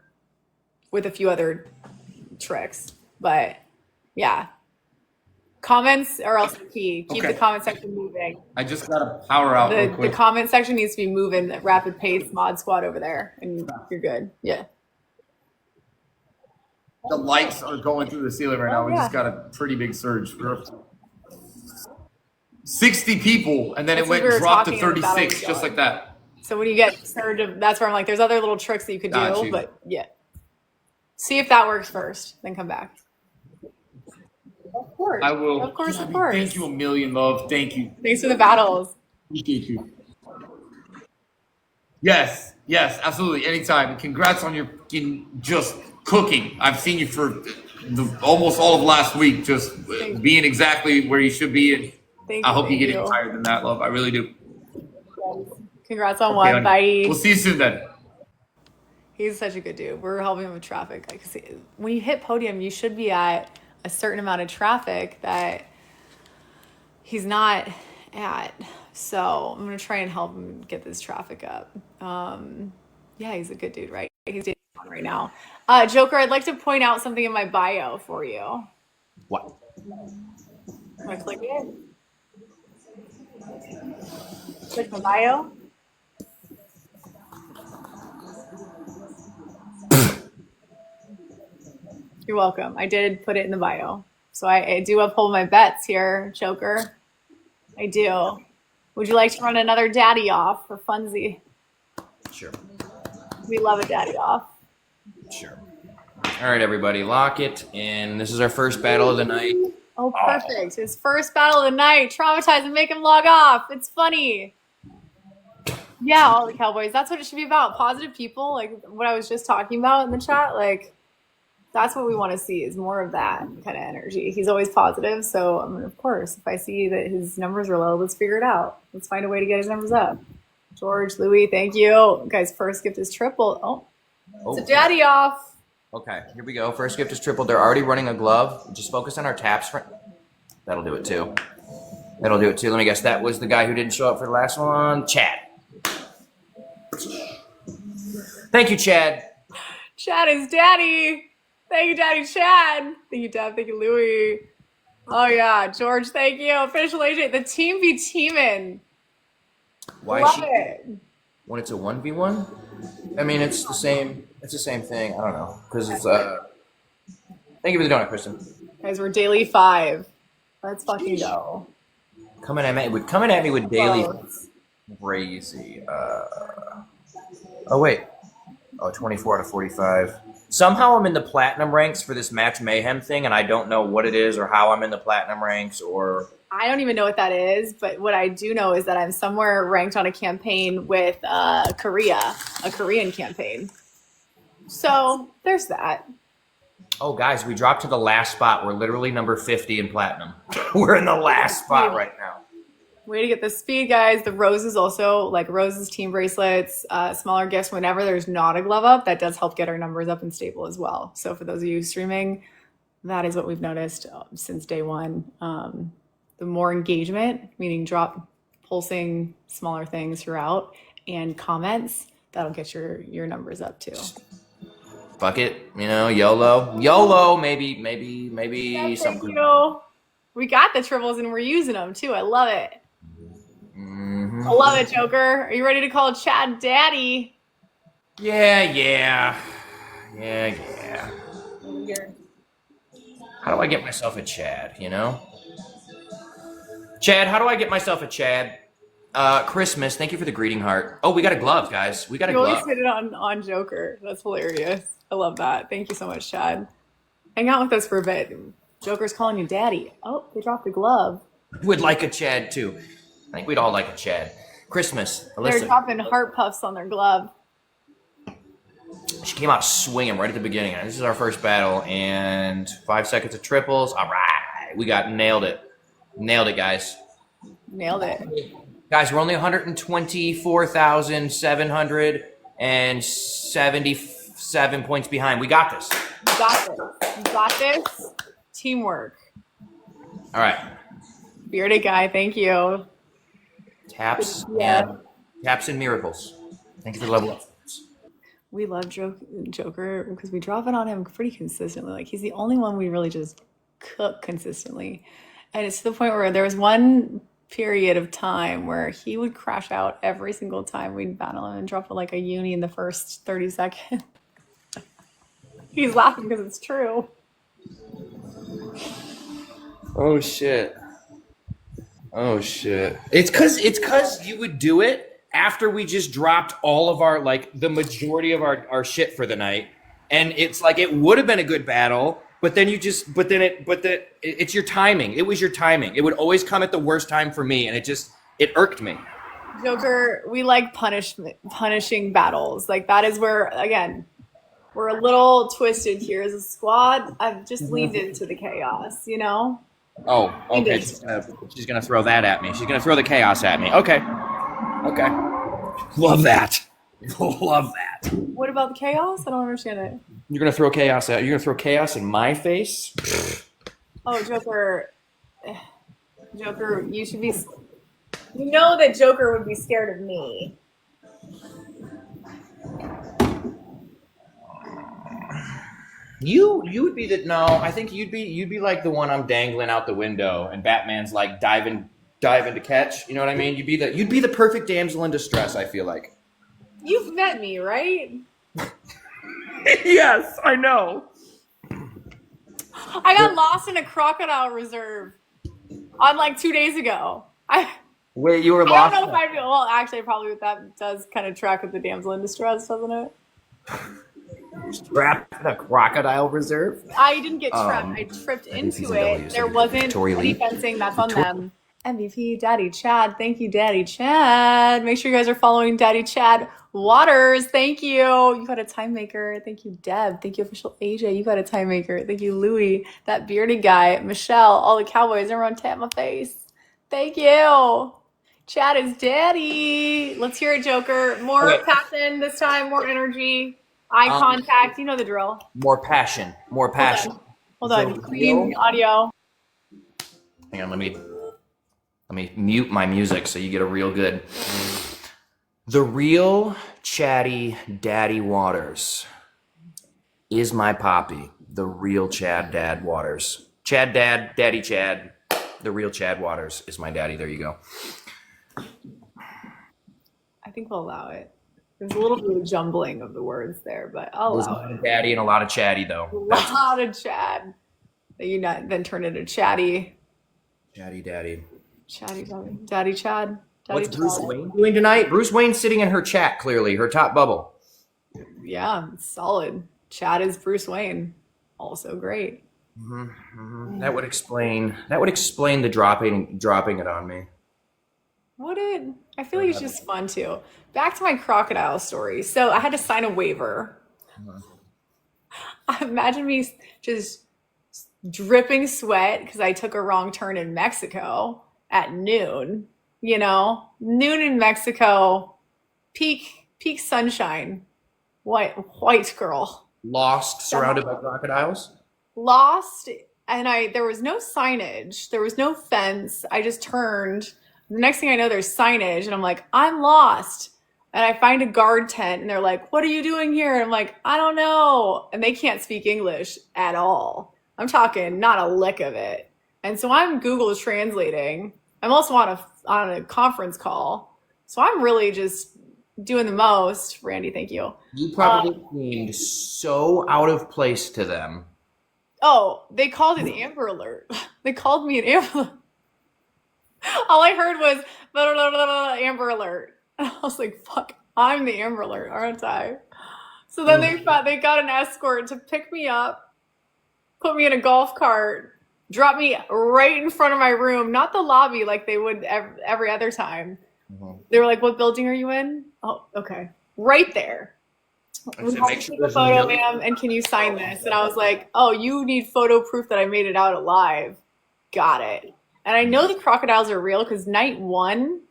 with a few other tricks. But yeah. Comments are also key. Keep the comment section moving. I just gotta power out real quick. The comment section needs to be moving at rapid pace. Mod squad over there, and you're good. Yeah. The likes are going through the ceiling right now. We just got a pretty big surge. We're up to 60 people, and then it dropped to 36, just like that. So when you get surge, that's where I'm like, there's other little tricks that you could do, but yeah. See if that works first, then come back. Of course. I will. Of course. Thank you a million, love. Thank you. Thanks for the battles. Appreciate you. Yes, absolutely. Anytime. Congrats on your just cooking. I've seen you for almost all of last week, just being exactly where you should be. And I hope you get any tired than that, love. I really do. Congrats on one. Bye. We'll see you soon then. He's such a good dude. We're helping him with traffic. Like, when you hit podium, you should be at a certain amount of traffic that he's not at. So I'm going to try and help him get this traffic up. Yeah, he's a good dude, right? He's dating on right now. Joker, I'd like to point out something in my bio for you. What? Can I click it? Click my bio. You're welcome. I did put it in the bio. So I do uphold my bets here, Joker. I do. Would you like to run another daddy off for funsie? Sure. We love a daddy off. Sure. All right, everybody, lock it. And this is our first battle of the night. Oh, perfect. His first battle of the night. Traumatize and make him log off. It's funny. Yeah, all the Cowboys. That's what it should be about. Positive people, like what I was just talking about in the chat. Like, that's what we want to see, is more of that kind of energy. He's always positive. So, I mean, of course, if I see that his numbers are low, let's figure it out. Let's find a way to get his numbers up. George, Louis, thank you. Guys, first gift is triple. It's a daddy off. Okay, here we go. First gift is triple. They're already running a glove. Just focus on our taps. That'll do it too. Let me guess. That was the guy who didn't show up for the last one. Chad. Thank you, Chad. Chad is daddy. Thank you, Daddy Chad. Thank you, Dad. Thank you, Louie. Oh, yeah. George, thank you. Official agent. The team be teaming. Why love it. When it's a 1v1? I mean, it's the same thing. I don't know. Because it's, thank you for the donut, Kristen. Guys, we're daily 5. Let's fucking go. Coming at me with daily crazy. Oh, wait. Oh, 24 out of 45. Somehow I'm in the platinum ranks for this match mayhem thing, and I don't know what it is or how I'm in the platinum ranks or... I don't even know what that is, but what I do know is that I'm somewhere ranked on a campaign with Korea, a Korean campaign. So there's that. Oh, guys, we dropped to the last spot. We're literally number 50 in platinum. We're in the last spot right now. Way to get the speed, guys. The roses also, like roses, team bracelets, smaller gifts whenever there's not a glove up. That does help get our numbers up and stable as well. So for those of you streaming, that is what we've noticed since day one. The more engagement, meaning drop pulsing smaller things throughout, and comments, that'll get your numbers up too. Fuck it, YOLO, maybe something. We got the triples and we're using them too. I love it. I love it, Joker. Are you ready to call Chad daddy? Yeah. How do I get myself a Chad, Chad, how do I get myself a Chad? Christmas, thank you for the greeting heart. Oh, we got a glove, guys. We got a glove. You always put it on Joker. That's hilarious. I love that. Thank you so much, Chad. Hang out with us for a bit. Joker's calling you daddy. Oh, they dropped the glove. Would like a Chad too. I think we'd all like a Chad. Christmas. They're Alyssa. dropping heart puffs on their glove. She came out swinging right at the beginning. This is our first battle, and 5 seconds of triples. All right, we got nailed it. Nailed it, guys. Nailed it. Guys, we're only 124,777 points behind. We got this. You got this. You got this. Teamwork. All right. Bearded guy, thank you. Taps Yeah. and miracles. Thank you for the level up. We love Joker because we drop it on him pretty consistently. Like, he's the only one we really just cook consistently. And it's to the point where there was one period of time where he would crash out every single time we'd battle him and drop like a uni in the first 30 seconds. He's laughing because it's true. Oh shit. Oh shit. It's cause you would do it after we just dropped all of our, like, the majority of our shit for the night. And it's like, it would have been a good battle, but then it's your timing. It was your timing. It would always come at the worst time for me, and it irked me. Joker, we like punishing battles. Like, that is where, again, we're a little twisted here as a squad. I've just leaned into the chaos, you know? Oh, okay. She's gonna throw that at me. She's gonna throw the chaos at me. Okay. Love that. Love that. What about the chaos? I don't understand it. You're gonna throw chaos at. You're gonna throw chaos in my face. Oh, Joker. Joker, you should be. You know that Joker would be scared of me. You would be the no. I think you'd be like the one I'm dangling out the window, and Batman's like diving to catch. You know what I mean? You'd be the perfect damsel in distress. I feel like. You've met me, right? Yes, I know. I got lost in a crocodile reserve on like 2 days ago. Wait, you were I lost. don't know if I feel. Well, actually, probably that does kind of track with the damsel in distress, doesn't it? Trapped in a crocodile reserve. I didn't get trapped. I tripped into it. There wasn't any fencing. That's on them. MVP, Daddy Chad. Thank you, Daddy Chad. Make sure you guys are following Daddy Chad Waters. Thank you. You got a time maker. Thank you, Deb. Thank you, Official AJ. You got a time maker. Thank you, Louie. That bearded guy. Michelle. All the cowboys. Everyone tap my face. Thank you. Chad is Daddy. Let's hear it, Joker. More passion this time. More energy. Eye contact. You know the drill. More passion. More passion. Hold on. Clean audio. Hang on. Let me mute my music so you get a real good. The real chatty Daddy Waters is my poppy. The real Chad Dad Waters. Chad Dad, Daddy Chad. The real Chad Waters is my daddy. There you go. I think we'll allow it. There's a little bit of jumbling of the words there, but I'll There's a allow lot it. of daddy and a lot of chatty, though. A lot of Chad. That you then turn into Chatty. Chatty Daddy. Chatty Daddy Chad. Daddy What's Bruce Chad. Wayne doing tonight? Bruce Wayne's sitting in her chat, clearly. Her top bubble. Yeah, solid. Chad is Bruce Wayne. Also great. That would explain the dropping it on me. Would it? I feel like it's just fun too. Back to my crocodile story. So I had to sign a waiver. Imagine me just dripping sweat because I took a wrong turn in Mexico at noon. You know, noon in Mexico, peak sunshine, white girl. Lost, surrounded by crocodiles. Lost, and there was no signage, there was no fence. I just turned. The next thing I know, there's signage, and I'm like, I'm lost. And I find a guard tent, and they're like, what are you doing here? And I'm like, I don't know. And they can't speak English at all. I'm talking not a lick of it. And so I'm Google translating. I'm also on a conference call. So I'm really just doing the most. Randy, thank you. You probably seemed so out of place to them. Oh, they called it Amber Alert. They called me an Amber Alert. All I heard was blah, blah, blah, blah, Amber Alert. And I was like, fuck, I'm the Amber Alert, aren't I? So then they got an escort to pick me up, put me in a golf cart, drop me right in front of my room, not the lobby like they would every other time, They were like, "What building are you in?" Oh, okay, right there. We said, have make to sure take a there's photo, no- ma'am, and can you sign this? And I was like, "Oh, you need photo proof that I made it out alive." Got it. And I know the crocodiles are real because night one,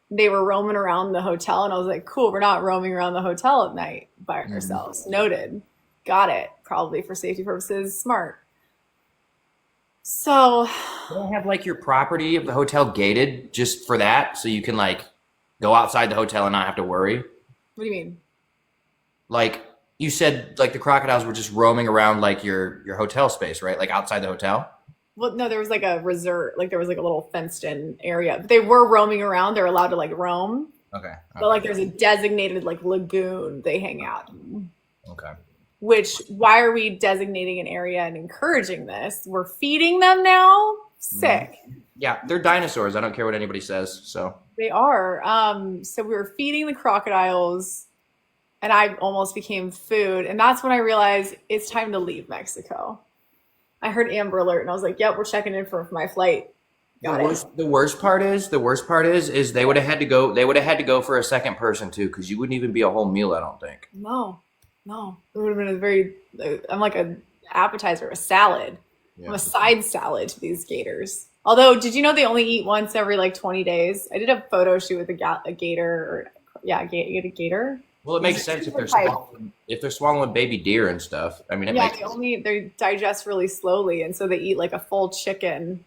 they were roaming around the hotel, and I was like, "Cool, we're not roaming around the hotel at night by ourselves." Noted. Got it. Probably for safety purposes. Smart. So, You don't have like your property of the hotel gated just for that, so you can like go outside the hotel and not have to worry. what do you mean? Like you said, like the crocodiles were just roaming around like your hotel space, right? Like outside the hotel. Well, no, there was like a reserve, like there was like a little fenced in area. But they were roaming around. They're allowed to like roam. Okay. But like there's a designated like lagoon they hang out in. Okay. Which, why are we designating an area and encouraging this? We're feeding them now? Sick. Yeah, they're dinosaurs. I don't care what anybody says. So They are. So we were feeding the crocodiles and I almost became food. And that's when I realized it's time to leave Mexico. I heard Amber Alert and I was like, yep, we're checking in for my flight. Got it. the worst part is they would have had to go for a second person too, because you wouldn't even be a whole meal, I don't think. No. It would have been a very, I'm like an appetizer, a salad. Yeah. I'm a side salad to these gators. Although, did you know they only eat once every like 20 days? I did a photo shoot with a gator, a gator. Well, it makes sense if they're swallowing baby deer and stuff. I mean, it makes sense. They digest really slowly, and so they eat like a full chicken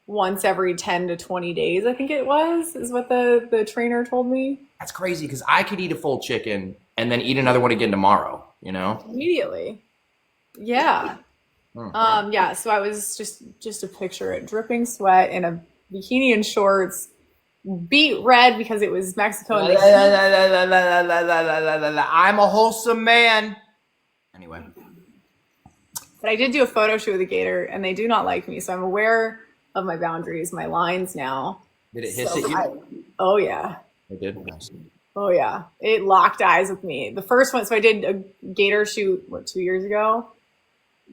once every 10 to 20 days. I think it is what the trainer told me. That's crazy because I could eat a full chicken and then eat another one again tomorrow. You know, Immediately. Yeah. Yeah. So I was just to picture it, dripping sweat in a bikini and shorts, beet red because it was Mexico. And I'm a wholesome man. Anyway, but I did do a photo shoot with a gator, and they do not like me. So I'm aware of my boundaries, my lines now. did it hiss at you? Oh yeah. It did. Nice. Oh yeah, it locked eyes with me. The first one, so I did a gator shoot 2 years ago.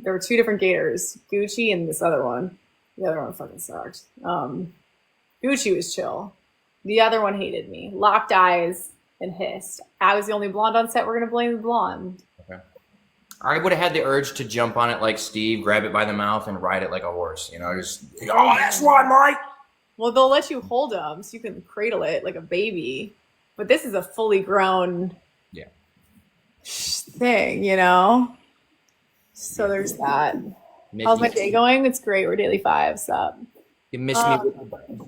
There were two different gators, Gucci and this other one. The other one fucking sucked. Gucci was chill. The other one hated me, locked eyes and hissed. I was the only blonde on set. We're gonna blame the blonde. Okay. I would have had the urge to jump on it like Steve, grab it by the mouth, and ride it like a horse. You know, just that's right, Mike. Well, they'll let you hold them so you can cradle it like a baby. But this is a fully grown thing, you know? So there's that. How's my day going? It's great. We're daily 5. Up. You missed me.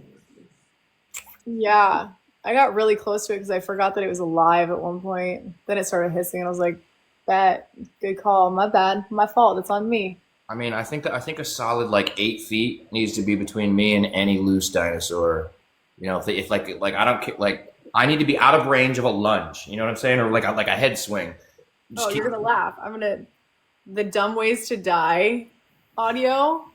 Yeah. I got really close to it because I forgot that it was alive at one point. Then it started hissing and I was like, bet. Good call. My bad. My fault. It's on me. I mean, I think a solid like 8 feet needs to be between me and any loose dinosaur. You know, if I don't care, like I need to be out of range of a lunge. You know what I'm saying, or like a head swing. You're gonna laugh. The Dumb Ways to Die audio.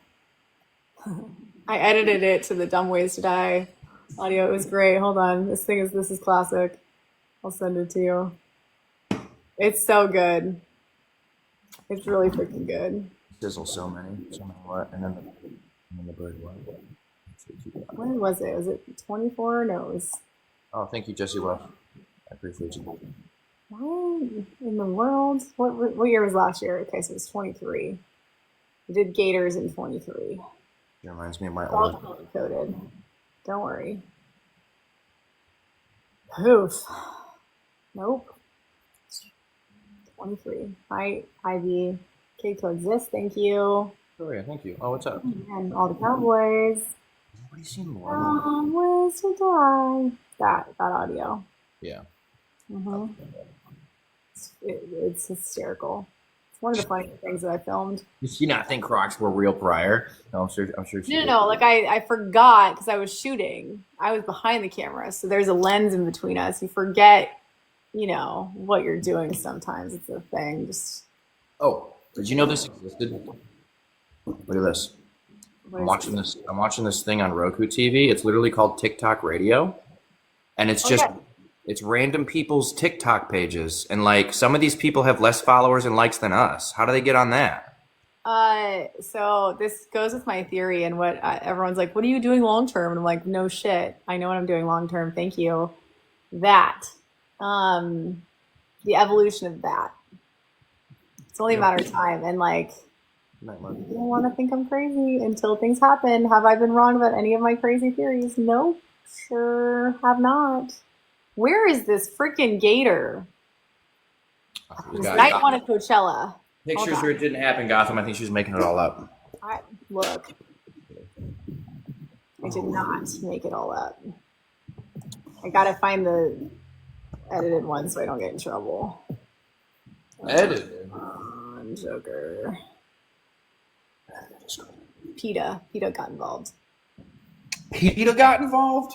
I edited it to the Dumb Ways to Die audio. It was great. Hold on, this is classic. I'll send it to you. It's so good. It's really freaking good. Sizzle so many what, and then the bird what? When was it? Was it 24? No, it was. Oh, thank you, Jesse. Well, I appreciate you. What in the world? What year was last year? Okay, so it was 23. We did Gators in 23. It reminds me of my All old. color coded. Don't worry. Poof. Nope. 23. Hi, Ivy. K coexist. Thank you. Oh yeah, thank you. Oh, what's up? And all the Cowboys. Nobody's seen more. Ways to die. That audio. Yeah. Mm-hmm. It's hysterical. It's one of the funniest things that I filmed. Did she not think Crocs were real prior? No, I'm sure she did. No. Like I forgot because I was shooting. I was behind the camera, so there's a lens in between us. You forget, what you're doing sometimes. It's a thing. Just. Oh, did you know this existed? Look at this. I'm watching this thing on Roku TV. It's literally called TikTok Radio. And it's just it's random people's TikTok pages. And like some of these people have less followers and likes than us. How do they get on that? So this goes with my theory and what everyone's like, what are you doing long term? And I'm like, no shit. I know what I'm doing long term. Thank you. That. The evolution of that. It's only a matter of time. And like, I don't want to think I'm crazy until things happen. Have I been wrong about any of my crazy theories? Nope. Sure have not. Where is this freaking gator? Night one at Coachella. Pictures where it didn't happen, Gotham. I think she was making it all up. Look. I did not make it all up. I gotta find the edited one so I don't get in trouble. Edited? Joker. PETA got involved. PETA got involved?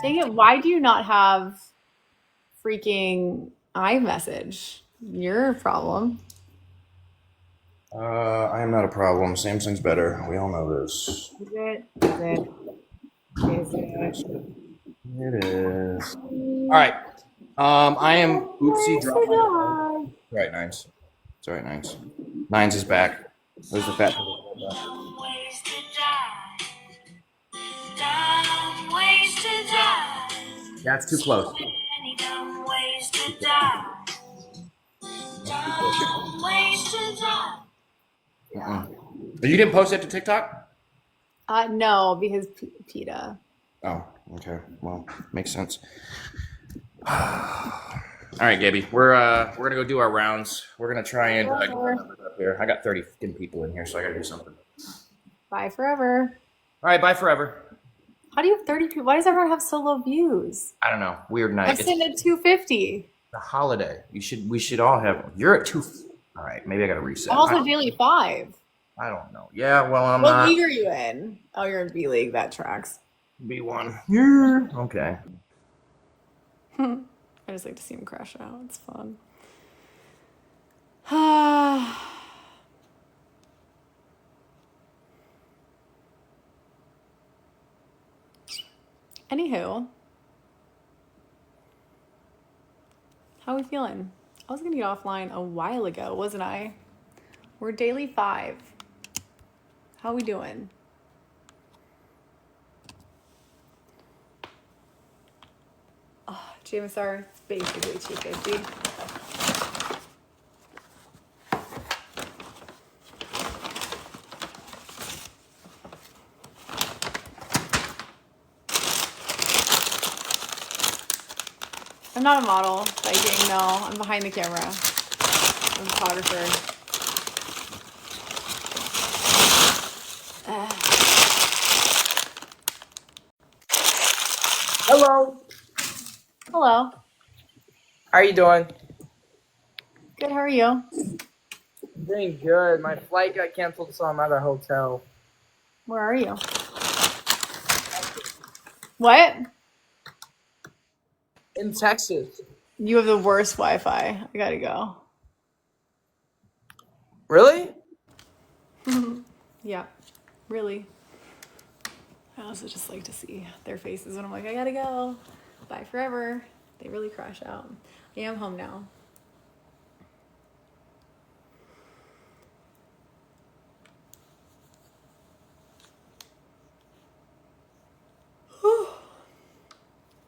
Dang it, why do you not have freaking iMessage? You're a problem. I am not a problem. Samsung's better. We all know this. Is it? Is it? It is. All right. I am oopsie dropping. Right, Nines. It's all right, Nines. Nines is back. There's the fat. That's too close. You didn't post it to TikTok? No, because PETA. Oh, okay. Well, makes sense. All right, Gabby. We're gonna go do our rounds. We're gonna try and get our numbers up here. I got 30 people in here, so I gotta do something. Bye forever. All right, bye forever. How do you have 30 people? Why does everyone have so low views? I don't know. Weird night. I'm sitting at 250. The holiday. We should all have. You're at 2. All right, maybe I gotta reset. I'm also daily 5. I don't know. Yeah, well, I'm what not. What league are you in? Oh, you're in B League. That tracks. B1. Yeah. Okay. I just like to see him crash out. It's fun. Anywho, how are we feeling? I was gonna get offline a while ago, wasn't I? We're daily 5. How we doing? Oh, JMSR, it's basically 250. I'm not a model, biking, no. I'm behind the camera. I'm a photographer. Hello. Hello. How are you doing? Good, how are you? Doing good. My flight got canceled, so I'm at a hotel. Where are you? What? In Texas. You have the worst Wi-Fi. I gotta go. Really? Yeah, really. I also just like to see their faces when I'm like, I gotta go. Bye forever. They really crash out. Yeah, I'm home now.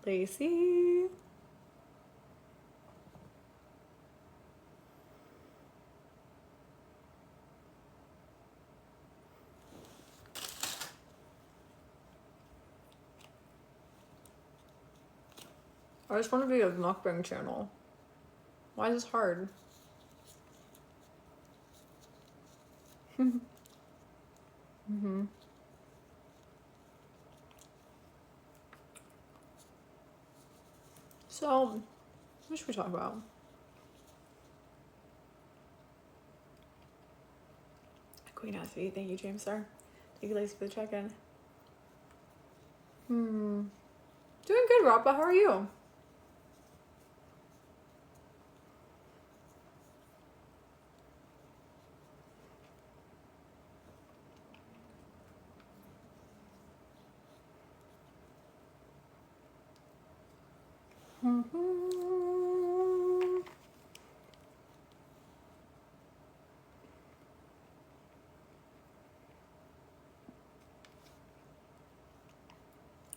Lacey. I just want to be a mukbang channel. Why is this hard? So, what should we talk about? Queen has to eat. Thank you, James, sir. Thank you, Lacey, for the check-in. Doing good, Rappa. How are you?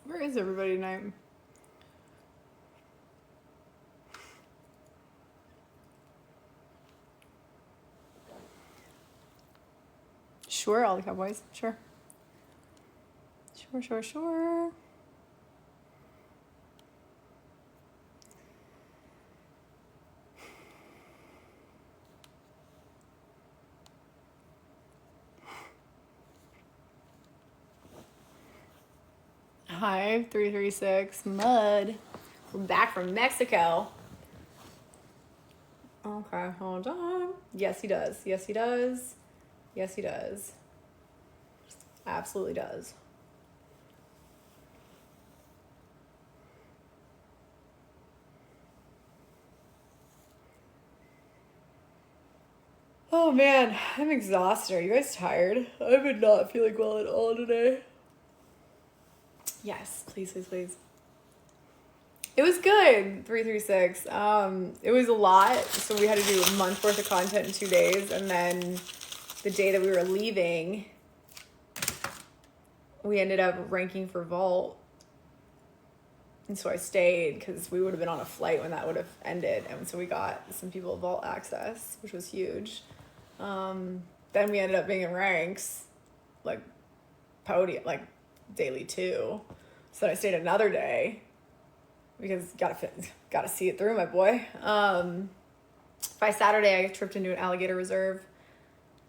Where is everybody tonight? Sure, all the Cowboys. Sure. Sure. Hi, 336 Mud. We're back from Mexico. Okay, hold on. Yes, he does. Yes, he does. Yes, he does. Absolutely does. Oh man, I'm exhausted. Are you guys tired? I've been not feeling well at all today. Yes, please. It was good, 336. It was a lot, so we had to do a month worth of content in 2 days, and then the day that we were leaving, we ended up ranking for Vault. And so I stayed because we would have been on a flight when that would have ended. And so we got some people Vault access, which was huge. Then we ended up being in ranks, like podium, like daily 2. So then I stayed another day because gotta see it through, my boy. By Saturday, I tripped into an alligator reserve,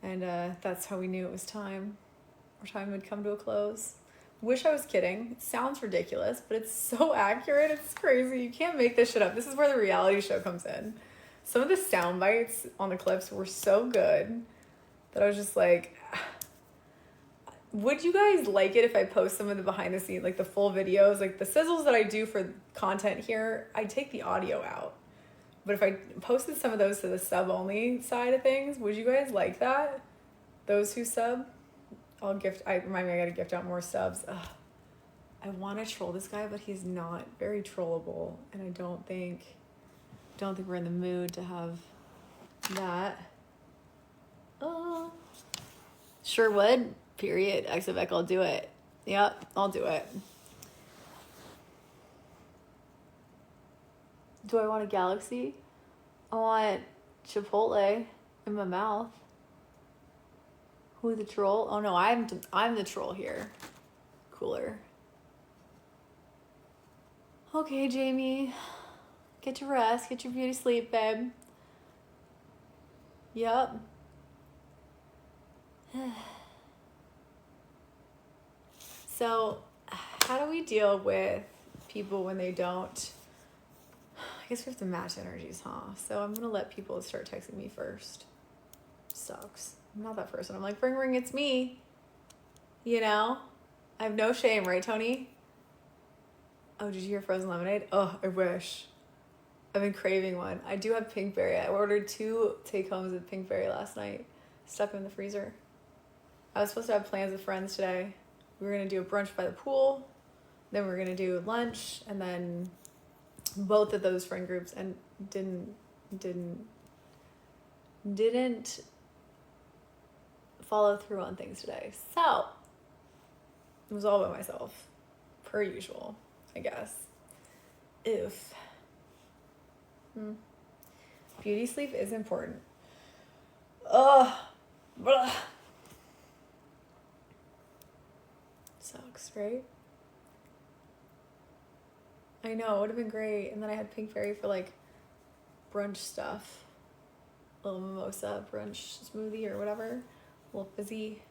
and that's how we knew it was time. Our time would come to a close. Wish I was kidding. It sounds ridiculous, but it's so accurate. It's crazy. You can't make this shit up. This is where the reality show comes in. Some of the sound bites on the clips were so good that I was just like, would you guys like it if I post some of the behind the scenes, like the full videos, like the sizzles that I do for content here? I take the audio out. But if I posted some of those to the sub only side of things, would you guys like that? Those who sub? Remind me, I gotta gift out more subs. Ugh. I want to troll this guy, but he's not very trollable, and I don't think we're in the mood to have that. Sure would. Period. Exavec, I'll do it. Yep, I'll do it. Do I want a galaxy? I want Chipotle in my mouth. Who the troll? Oh no, I'm the troll here. Cooler. Okay, Jamie. Get your rest. Get your beauty sleep, babe. Yep. So, how do we deal with people when they don't? I guess we have to match energies, huh? So I'm gonna let people start texting me first. Sucks. I'm not that person. I'm like, ring, it's me. You know? I have no shame, right, Tony? Oh, did you hear frozen lemonade? Oh, I wish. I've been craving one. I do have pinkberry. I ordered 2 take-homes of pinkberry last night. Stuck in the freezer. I was supposed to have plans with friends today. We were going to do a brunch by the pool. Then we were going to do lunch. And then both of those friend groups and didn't follow through on things today. So it was all by myself, per usual, I guess. Oof. Beauty sleep is important. Ugh. Blah. Sucks, right? I know, it would have been great. And then I had pinkberry for like brunch stuff. A little mimosa brunch smoothie or whatever. A little fizzy.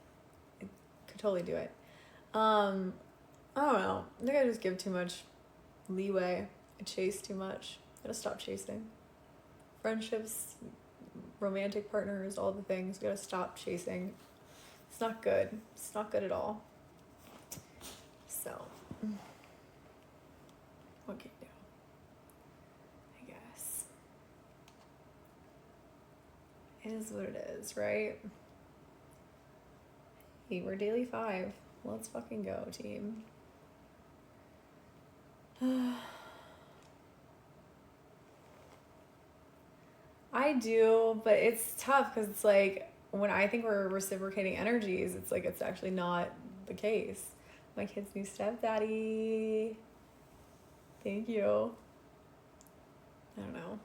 I could totally do it. I don't know. I think I just give too much leeway. I chase too much. Gotta stop chasing. Friendships, romantic partners, all the things. Gotta stop chasing. It's not good. It's not good at all. So, what can you do? I guess. It is what it is, right? Hey, we're daily 5. Let's fucking go, team. I do, but it's tough because it's like when I think we're reciprocating energies, it's like it's actually not the case. My kid's new stepdaddy. Thank you. I don't know.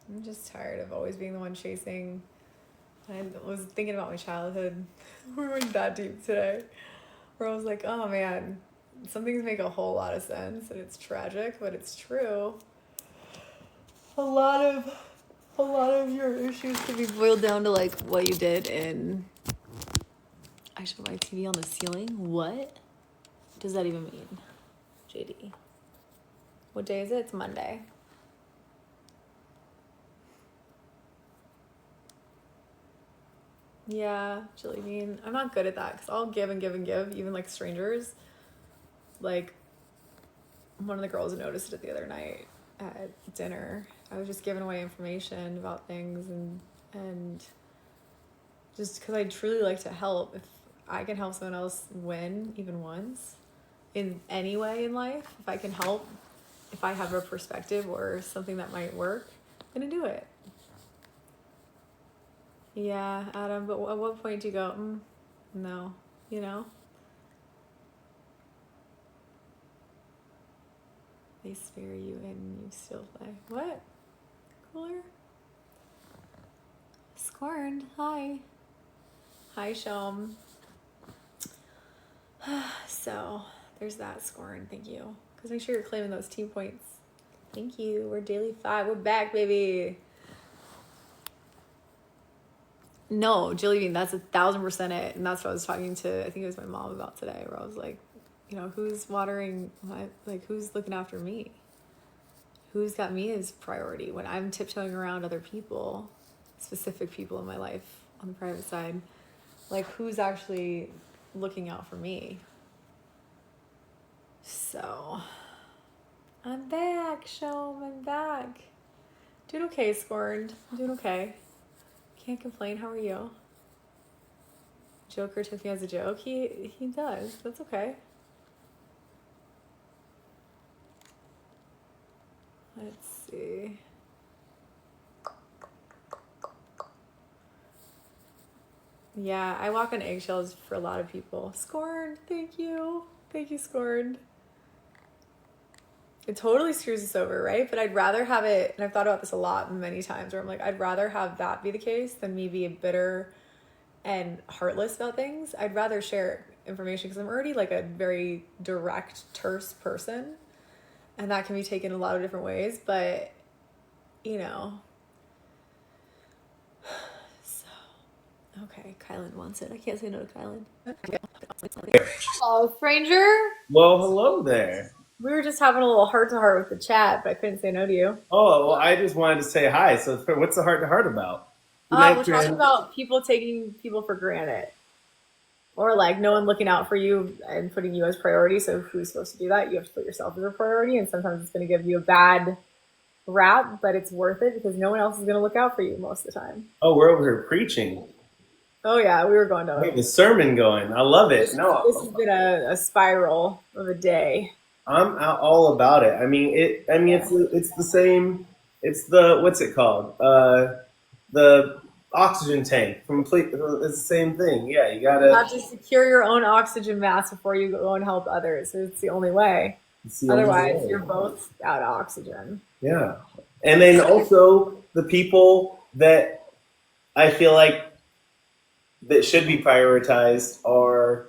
I'm just tired of always being the one chasing. I was thinking about my childhood. We went that deep today. Where I was like, oh man, some things make a whole lot of sense and it's tragic, but it's true. A lot of your issues can be boiled down to like what you did in I should my TV on the ceiling. What does that even mean? JD. What day is it? It's Monday. Yeah, Jelly Bean. I'm not good at that because I'll give and give and give, even like strangers. Like, one of the girls noticed it the other night at dinner. I was just giving away information about things and just because I truly like to help. If I can help someone else win even once in any way in life, if I can help, if I have a perspective or something that might work, I'm gonna do it. Yeah, Adam, but at what point do you go, no, you know? They spare you and you still play. What? Cooler? Scorned, hi. Hi, Shom. So, there's that, Scorn, thank you. Because make sure you're claiming those team points. Thank you, we're daily 5, we're back, baby. No, Jelly Bean, that's 1,000% it. And that's what I was talking to, I think it was my mom about today, where I was like, you know, who's watering my, like, who's looking after me? Who's got me as priority when I'm tiptoeing around other people, specific people in my life on the private side? Like, who's actually looking out for me? So, I'm back, Shom, I'm back. Doing okay, Scorned. I'm doing okay. Can't complain. How are you? Joker took me as a joke. He does. That's okay. Let's see. Yeah, I walk on eggshells for a lot of people. Scorned. Thank you. Thank you, Scorned. It totally screws us over, right? But I'd rather have it, and I've thought about this a lot many times, where I'm like, I'd rather have that be the case than me be bitter and heartless about things. I'd rather share information because I'm already like a very direct, terse person, and that can be taken a lot of different ways. But, you know, so, okay, Kylan wants it. I can't say no to Kylan. Oh, stranger. Well, hello there. We were just having a little heart-to-heart with the chat, but I couldn't say no to you. Oh, well, I just wanted to say hi. So what's the heart-to-heart about? We're talking about people taking people for granted. Or like no one looking out for you and putting you as priority. So who's supposed to do that? You have to put yourself as a priority, and sometimes it's going to give you a bad rap, but it's worth it because no one else is going to look out for you most of the time. Oh, we're over here preaching. Oh yeah, we were going to. We have a sermon going. I love it. This has been a spiral of a day. I'm all about it. I mean, it's the same. It's the what's it called? The oxygen tank. It's the same thing. Yeah, you Yeah, and then also the people that I feel like that should be prioritized are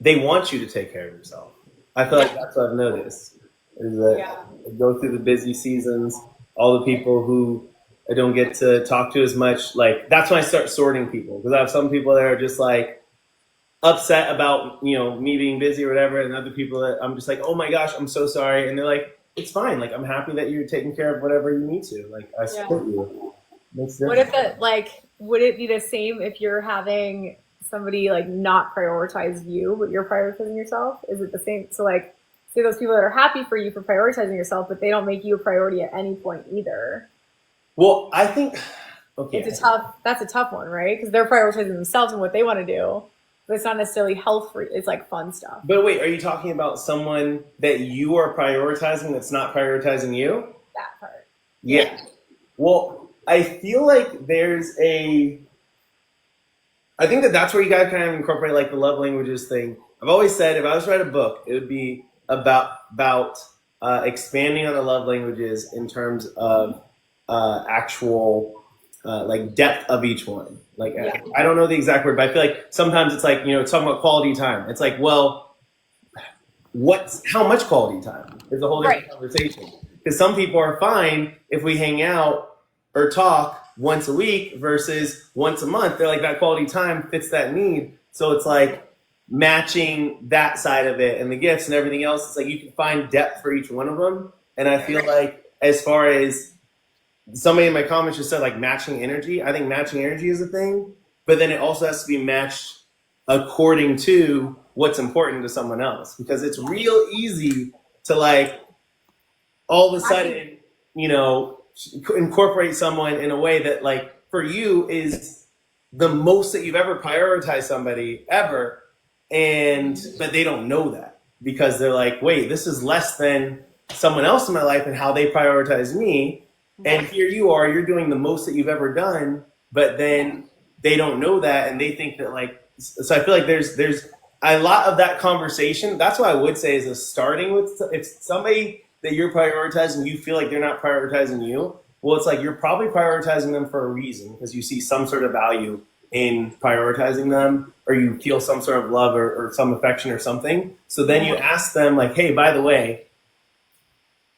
they want you to take care of yourself. I feel like that's what I've noticed is that I go through the busy seasons, all the people who I don't get to talk to as much. Like that's when I start sorting people because I have some people that are just like upset about, me being busy or whatever. And other people that I'm just like, oh my gosh, I'm so sorry. And they're like, it's fine. Like, I'm happy that you're taking care of whatever you need to. Like, I support you. What if would it be the same if you're having somebody like not prioritize you, but you're prioritizing yourself? Is it the same? So like, say those people that are happy for you for prioritizing yourself, but they don't make you a priority at any point either. Well, I think, okay. That's a tough one, right? Because they're prioritizing themselves and what they want to do, but it's not necessarily health free. It's like fun stuff. But wait, are you talking about someone that you are prioritizing that's not prioritizing you? That part. Yeah. Well, I feel like I think that's where you gotta kind of incorporate like the love languages thing I've always said if I was to write a book, it would be about expanding on the love languages in terms of actual like depth of each one. Like I don't know the exact word, but I feel like sometimes it's like, it's talking about quality time. It's like, well, how much quality time is a whole different conversation. Because some people are fine if we hang out or talk once a week versus once a month. They're like, that quality time fits that need. So it's like matching that side of it and the gifts and everything else. It's like you can find depth for each one of them. And I feel like as far as somebody in my comments just said like matching energy, I think matching energy is a thing, but then it also has to be matched according to what's important to someone else, because it's real easy to like all of a sudden, incorporate someone in a way that like for you is the most that you've ever prioritized somebody ever. But they don't know that because they're like, wait, this is less than someone else in my life and how they prioritize me. And here you are, you're doing the most that you've ever done, but then they don't know that. And they think that like, so I feel like there's a lot of that conversation. That's what I would say is a starting with, if somebody that you're prioritizing, you feel like they're not prioritizing you. Well, it's like, you're probably prioritizing them for a reason because you see some sort of value in prioritizing them, or you feel some sort of love or some affection or something. So then you ask them like, hey, by the way,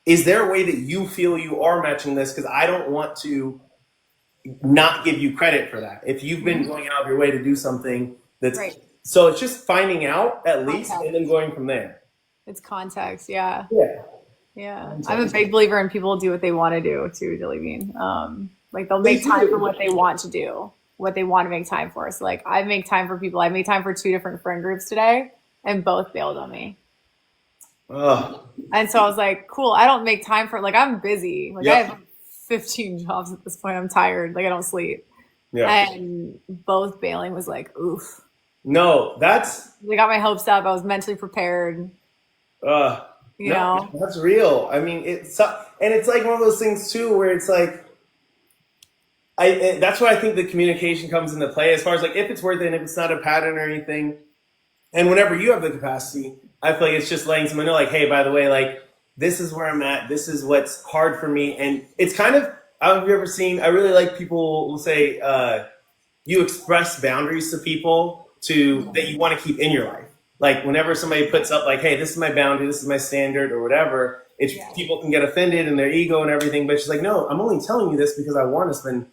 is there a way that you feel you are matching this? Because I don't want to not give you credit for that. If you've been going out of your way to do something that's so it's just finding out at least and then going from there. It's context. Yeah. Yeah. I'm a big believer in people do what they want to do too, Dilly Bean. Like they'll make time for what they want to do, what they want to make time for. So like I make time for people. I made time for 2 different friend groups today and both bailed on me. And so I was like, cool, I don't make time for, like, I'm busy. Like I have 15 jobs at this point. I'm tired. Like I don't sleep. And both bailing was like, oof. No, they got my hopes up. I was mentally prepared. You know, that's real. I mean, it's like one of those things too, where it's like, that's where I think the communication comes into play as far as like, if it's worth it and if it's not a pattern or anything. And whenever you have the capacity, I feel like it's just letting someone know like, hey, by the way, like this is where I'm at. This is what's hard for me. And it's kind of, have you ever seen, I really like people will say, you express boundaries to people that you want to keep in your life. Like whenever somebody puts up like, hey, this is my boundary, this is my standard or whatever, people can get offended in their ego and everything. But she's like, no, I'm only telling you this because I want to spend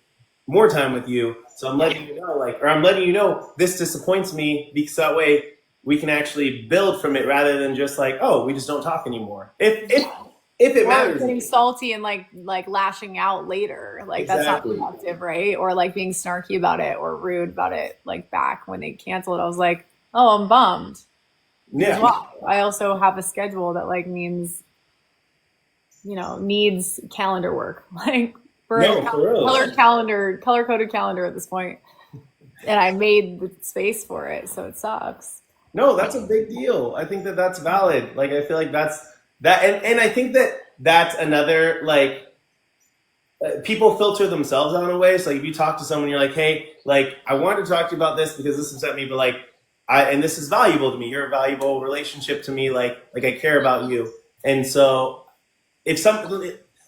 more time with you. So I'm letting you know, like, or I'm letting you know this disappoints me because that way we can actually build from it rather than just like, oh, we just don't talk anymore. If it matters. Getting salty and like lashing out later. Like that's not productive, right? Or like being snarky about it or rude about it. Like back when they canceled, I was like, oh, I'm bummed. Yeah. Well, I also have a schedule that like needs, needs calendar work. Like for color coded calendar at this point. And I made the space for it, so it sucks. No, that's a big deal. I think that's valid. Like I feel like that's that, and I think that's another like people filter themselves out in a way. So like if you talk to someone, you're like, hey, like I wanted to talk to you about this because this upset me, but like and this is valuable to me. You're a valuable relationship to me. Like I care about you. And so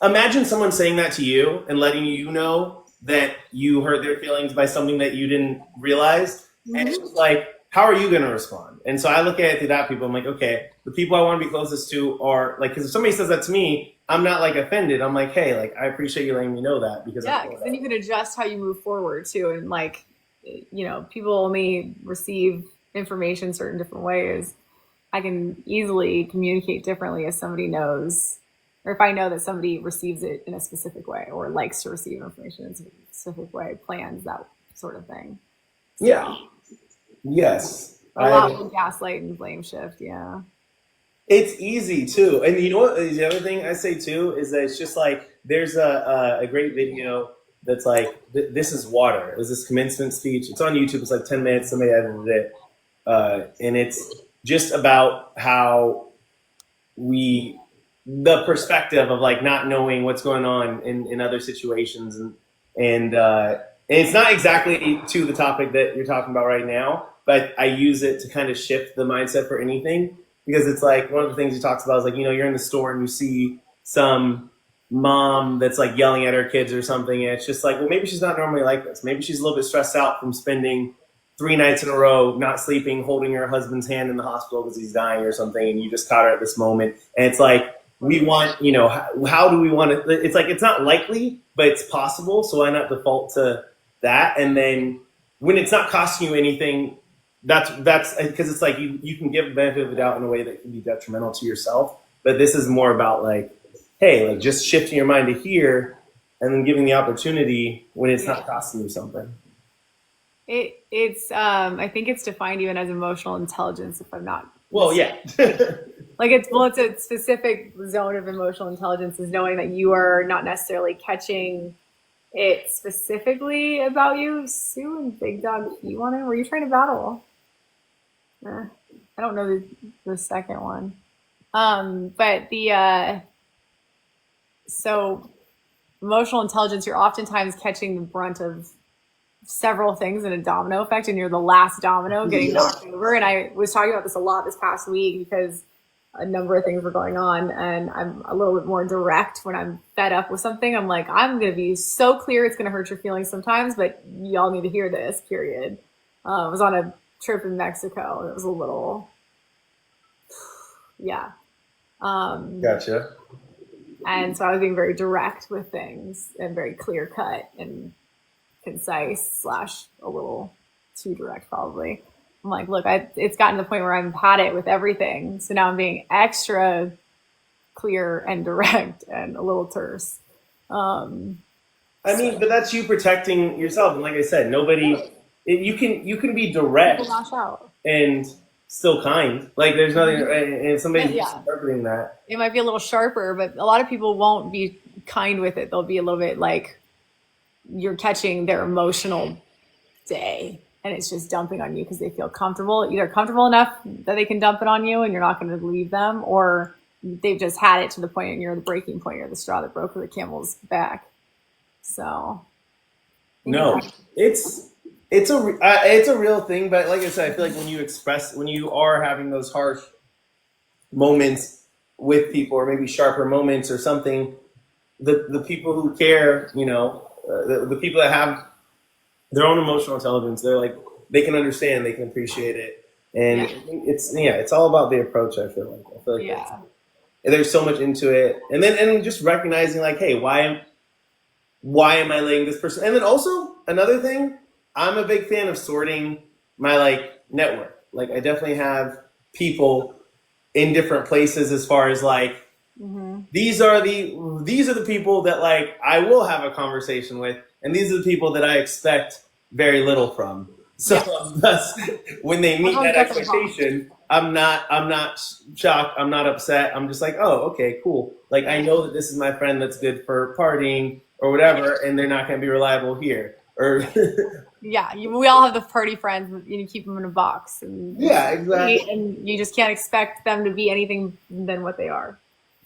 imagine someone saying that to you and letting you know that you hurt their feelings by something that you didn't realize. Mm-hmm. And it's like, how are you going to respond? And so I look at it through that people. I'm like, okay, the people I want to be closest to are like, because if somebody says that to me, I'm not like offended. I'm like, hey, like I appreciate you letting me know that because then you can adjust how you move forward too. And like, people only receive information certain different ways. I can easily communicate differently if somebody knows, or if I know that somebody receives it in a specific way or likes to receive information in a specific way, plans, that sort of thing. So, yeah. Yes. A lot of gaslight and blame shift. Yeah. It's easy too. And you know what? The other thing I say too is that it's just like, there's a great video that's like, this is water. It was this commencement speech. It's on YouTube. It's like 10 minutes. Somebody edited it. And it's just about how the perspective of like not knowing what's going on in other situations and and it's not exactly to the topic that you're talking about right now, but I use it to kind of shift the mindset for anything, because it's like one of the things he talks about is like, you're in the store and you see some mom that's like yelling at her kids or something, and it's just like, well, maybe she's not normally like this. Maybe she's a little bit stressed out from spending 3 nights in a row not sleeping, holding her husband's hand in the hospital because he's dying or something, and you just caught her at this moment. And it's like, we want, how do we want to, it's like, it's not likely, but it's possible, so why not default to that? And then when it's not costing you anything, that's because it's like you can give the benefit of the doubt in a way that can be detrimental to yourself. But this is more about like, hey, like just shifting your mind to here and then giving the opportunity when it's not costing you something. It's I think it's defined even as emotional intelligence, if I'm not. Well, yeah. Like it's a specific zone of emotional intelligence is knowing that you are not necessarily catching it specifically about you. Sue and Big Dog, were you trying to battle? I don't know the second one. But so emotional intelligence, you're oftentimes catching the brunt of several things in a domino effect, and you're the last domino getting knocked over. And I was talking about this a lot this past week because a number of things were going on, and I'm a little bit more direct when I'm fed up with something. I'm like, I'm going to be so clear it's going to hurt your feelings sometimes, but y'all need to hear this, period. I was on a trip in Mexico, and it was a little, yeah. Gotcha. And so I was being very direct with things and very clear cut and concise / a little too direct probably. I'm like, look, it's gotten to the point where I've had it with everything. So now I'm being extra clear and direct and a little terse. I mean, but that's you protecting yourself. And like I said, you can be direct and still kind. Like there's nothing, and somebody's interpreting that. It might be a little sharper, but a lot of people won't be kind with it. They'll be a little bit like you're catching their emotional day. And it's just dumping on you because they feel comfortable, either comfortable enough that they can dump it on you and you're not going to leave them, or they've just had it to the point and you're the breaking point, you're the straw that broke the camel's back. So, no, it's a real thing. But like I said, I feel like when you are having those harsh moments with people, or maybe sharper moments or something, the people who care, the people that have their own emotional intelligence, they're like, they can understand, they can appreciate it. And it's all about the approach, I feel like. There's so much into it. And then just recognizing like, hey, why am I letting this person? And then also another thing, I'm a big fan of sorting my like network. Like I definitely have people in different places as far as like, these are the people that like I will have a conversation with, and these are the people that I expect very little from. So thus, when they meet that expectation, I'm not shocked. I'm not upset. I'm just like, oh, okay, cool. Like I know that this is my friend that's good for partying or whatever, and they're not going to be reliable here. Or we all have the party friends. You keep them in a box. And exactly. And you just can't expect them to be anything than what they are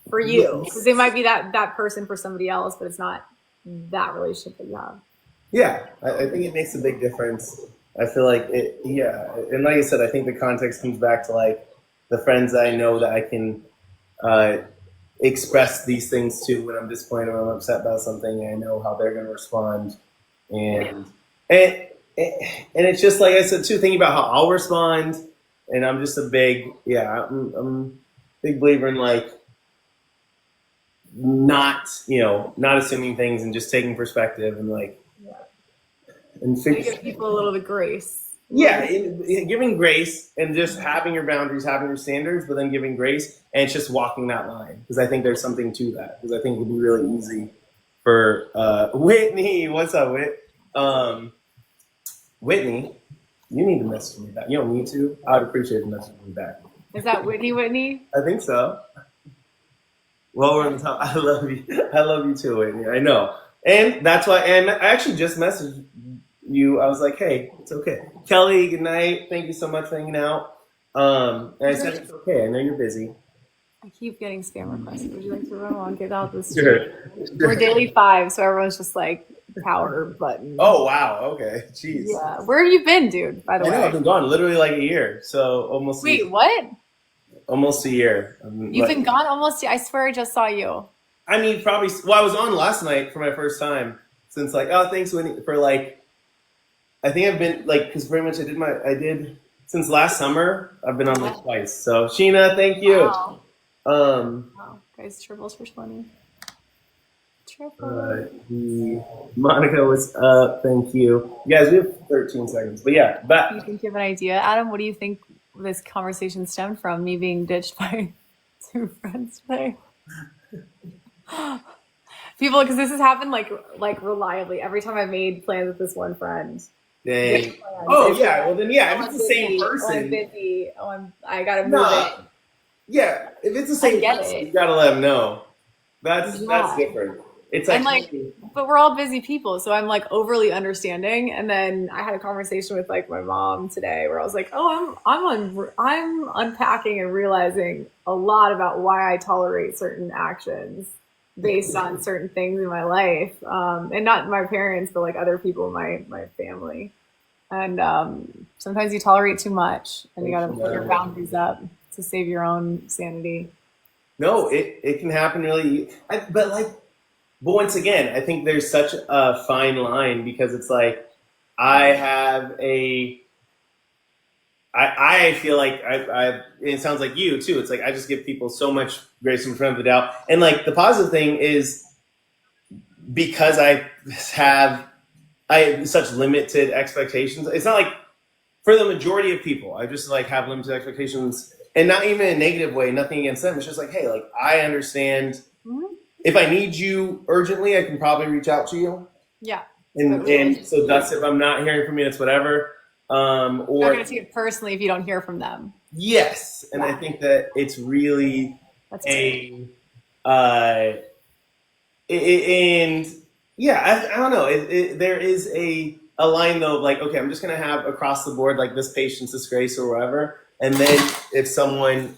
for you, because they might be that person for somebody else, but it's not that relationship that you have. Yeah, I think it makes a big difference. I feel like it, and like I said, I think the context comes back to like the friends that I know that I can express these things to when I'm disappointed or I'm upset about something, and I know how they're going to respond, and it's just like I said too, thinking about how I'll respond, and I'm just a big I'm a big believer in like not assuming things and just taking perspective and like. And give people a little bit of grace. Yeah, giving grace and just having your boundaries, having your standards, but then giving grace, and it's just walking that line. Because I think there's something to that. Because I think it would be really easy for Whitney. What's up, Whit? Whitney, you need to message me back. You don't need to. I would appreciate you messaging me back. Is that Whitney? I think so. Well, we're on the top. I love you. I love you too, Whitney. I know. And that's why, and I actually just messaged you. I was like, hey, it's okay. Kelly, good night. Thank you so much for hanging out. And I said, it's okay. I know you're busy. I keep getting spam requests. Would you like to run on, get out this? Sure. We're daily 5, so everyone's just like power button. Oh wow. Okay. Jeez. Yeah. Where have you been, dude? By the I know way. I've been gone literally like a year. So almost. Wait, what? Almost a year. You've been gone almost. I swear I just saw you. I mean, probably. Well, I was on last night for my first time since like. Oh, thanks Winnie, for like. I think I've been like because pretty much I did since last summer. I've been on like twice. So Sheena, thank you. Wow. Wow. Guys, triples for 20. Triple. Monica was up. Thank you. You guys, we have 13 seconds. But yeah, Do you think you have an idea, Adam? What do you think this conversation stemmed from? Me being ditched by 2 friends today. People, because this has happened like reliably every time I've made plans with this one friend. Dang. Oh yeah. Well then yeah. If it's the same person. I'm busy. I gotta move it. Yeah. If it's the same person, you gotta let them know. That's different. It's like, but we're all busy people, so I'm like overly understanding. And then I had a conversation with like my mom today, where I was like, "Oh, I'm unpacking and realizing a lot about why I tolerate certain actions based on certain things in my life, and not my parents, but like other people in my family. And sometimes you tolerate too much, and you got to put your boundaries up to save your own sanity." No, it can happen really, but once again, I think there's such a fine line because it's like I feel like it sounds like you too. It's like I just give people so much grace in front of the doubt. And like the positive thing is because I have such limited expectations. It's not like for the majority of people, I just like have limited expectations and not even in a negative way, nothing against them. It's just like, hey, like I understand. If I need you urgently, I can probably reach out to you. Yeah. And so that's if I'm not hearing from you, it's whatever. Or you're not going to take it personally if you don't hear from them. Yes. And I think that it's really and yeah, I don't know. There is a line though of like, okay, I'm just going to have across the board, like this patience, this grace or whatever. And then if someone,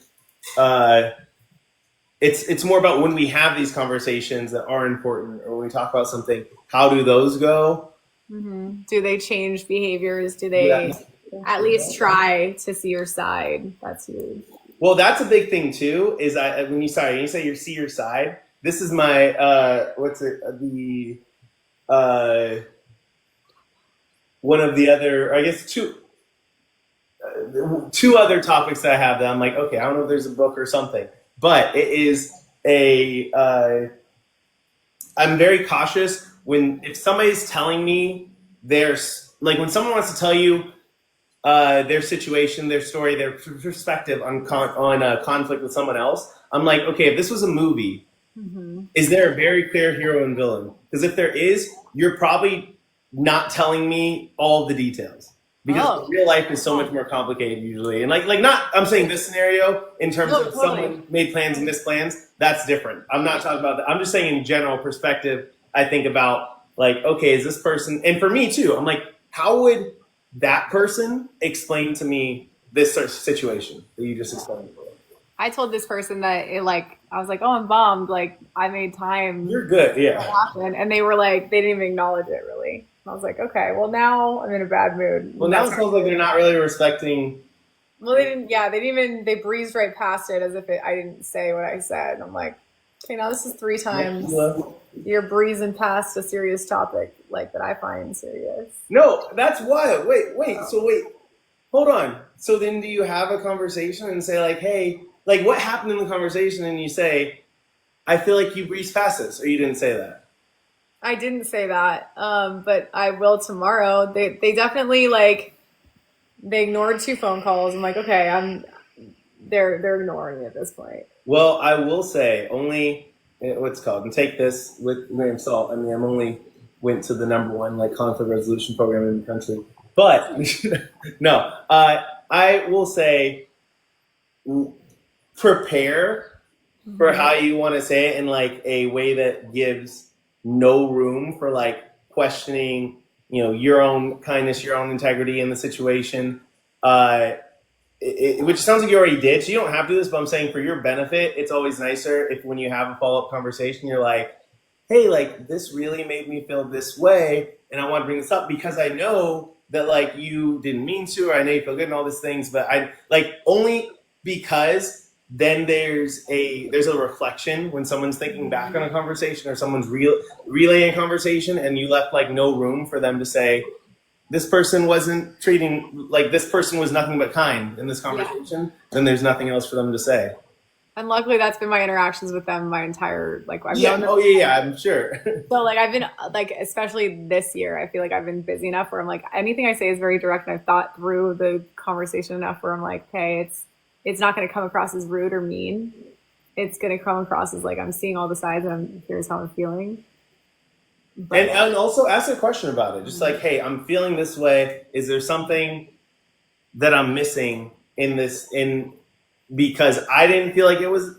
it's more about when we have these conversations that are important or when we talk about something, how do those go? Mm-hmm. Do they change behaviors? Do they at least try to see your side? That's huge. Well, that's a big thing too, is when you say you see your side, this is my, one of the other, I guess two other topics that I have that I'm like, okay, I don't know if there's a book or something. But it is I'm very cautious if somebody's telling me when someone wants to tell you their situation, their story, their perspective on conflict with someone else, I'm like, okay, if this was a movie, is there a very clear hero and villain? Because if there is, you're probably not telling me all the details. Because real life is so much more complicated usually. And like not, I'm saying this scenario in terms of someone made plans and missed plans, that's different. I'm not talking about that. I'm just saying in general perspective, I think about like, okay, is this person, and for me too, I'm like, how would that person explain to me this sort of situation that you just explained? I told this person that I was like, oh, I'm bummed. Like I made time. You're good. Yeah. And they were like, they didn't even acknowledge it really. I was like, okay, well now I'm in a bad mood. Well, now it sounds like they're not really respecting. Well, they didn't. Yeah, they breezed right past it as if I didn't say what I said. And I'm like, okay, now this is 3 times you're breezing past a serious topic like that I find serious. No, that's wild. Wait. So hold on. So then, do you have a conversation and say like, hey, like what happened in the conversation? And you say, I feel like you breezed past this, or you didn't say that. I didn't say that, but I will tomorrow. They definitely they ignored 2 phone calls. I'm like, okay, they're ignoring me at this point. Well, I will say only what's called, and take this with a grain of salt. I mean, I'm only went to the #1 conflict resolution program in the country, but no, I will say prepare for how you want to say it in a way that gives no room for questioning, your own kindness, your own integrity in the situation, which sounds like you already did. So you don't have to do this, but I'm saying for your benefit, it's always nicer if when you have a follow-up conversation, you're like, hey, like this really made me feel this way, and I want to bring this up because I know that like you didn't mean to, or I know you feel good and all these things, but I like only because then there's a reflection when someone's thinking back on a conversation or someone's relaying a conversation, and you left like no room for them to say, this person wasn't treating, like this person was nothing but kind in this conversation, then there's nothing else for them to say. And luckily, that's been my interactions with them my entire, like, I've Yeah. known them. Oh yeah, I'm sure. So, like, I've been, like, especially this year, I feel like I've been busy enough where I'm like, anything I say is very direct, and I've thought through the conversation enough where I'm like, hey, it's not going to come across as rude or mean. It's going to come across as, like, I'm seeing all the sides, and here's how I'm feeling. But, And also ask a question about it. Just like, hey, I'm feeling this way. Is there something that I'm missing in this? Because I didn't feel like it was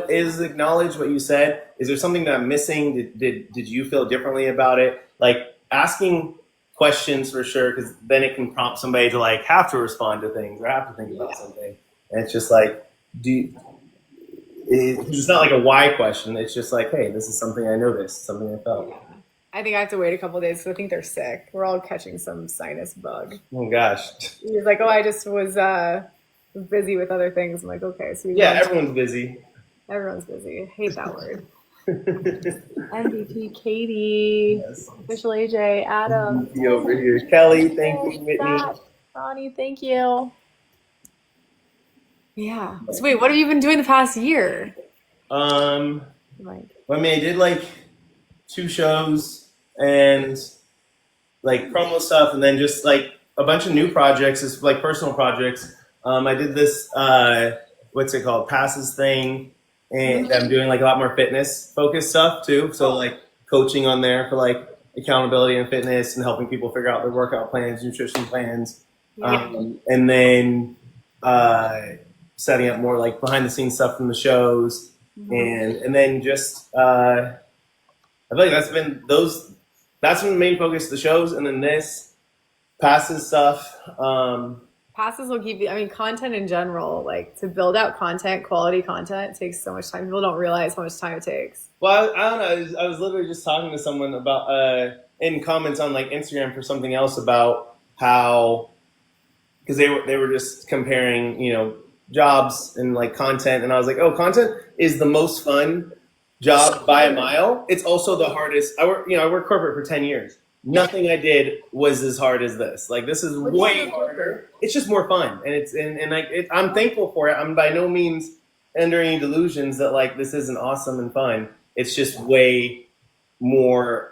is acknowledged what you said. Is there something that I'm missing? Did you feel differently about it? Like asking questions for sure, because then it can prompt somebody to like have to respond to things or have to think about something. And it's just like, it's not like a why question. It's just like, hey, this is something I noticed, something I felt. yeah. I think I have to wait a couple of days because I think they're sick. We're all catching some sinus bug. Oh gosh. He's like, oh, I just was busy with other things. I'm like, okay, so Everyone's busy. everyone's busy. I hate that word. MVP, Katie, Yes. official AJ, Adam, See over here, Kelly. Thank you, Whitney. Zach, Ronnie, thank you. Yeah. So wait, what have you been doing the past year? Like, I mean, I did like 2 shows and like promo stuff, and then just like a bunch of new projects, is like personal projects. I did this what's it called, passes thing, and I'm doing like a lot more fitness focused stuff too. So like coaching on there for like accountability and fitness and helping people figure out their workout plans, nutrition plans, and then setting up more like behind the scenes stuff from the shows, and then just I feel like that's been the main focus of the shows, and then this passes stuff. Passes will keep you, I mean, content in general, like to build out content, quality content takes so much time. People don't realize how much time it takes. Well, I don't know. I was literally just talking to someone about in comments on like Instagram for something else about how, because they were just comparing, jobs and like content, and I was like, oh, content is the most fun job by a mile. It's also the hardest. I worked corporate for 10 years. Nothing I did was as hard as this. Like, this is way harder. It's just more fun, and I'm thankful for it. I'm by no means under any delusions that like this isn't awesome and fun. It's just way more.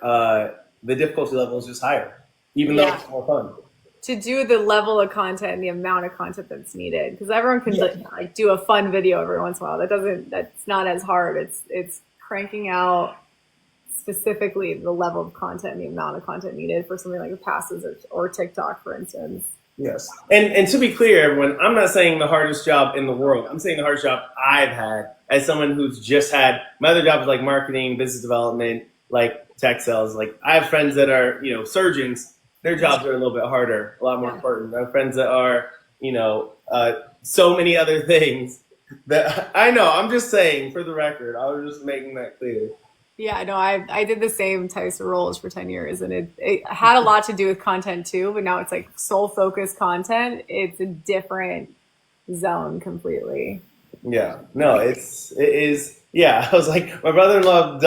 The difficulty level is just higher, even though it's more fun. To do the level of content and the amount of content that's needed, because everyone can like do a fun video every once in a while. That's not as hard. It's cranking out specifically the level of content and the amount of content needed for something like the passes or TikTok, for instance. Yes. And to be clear, everyone, I'm not saying the hardest job in the world. I'm saying the hardest job I've had as someone who's just had, my other job is like marketing, business development, like tech sales. Like I have friends that are, surgeons. Their jobs are a little bit harder, a lot more important. I have friends that are, so many other things that I know. I'm just saying for the record, I was just making that clear. Yeah, no, I did the same types of roles for 10 years, and it had a lot to do with content too, but now it's like sole focus content. It's a different zone completely. Yeah, no, it is. Yeah, I was like, my brother-in-law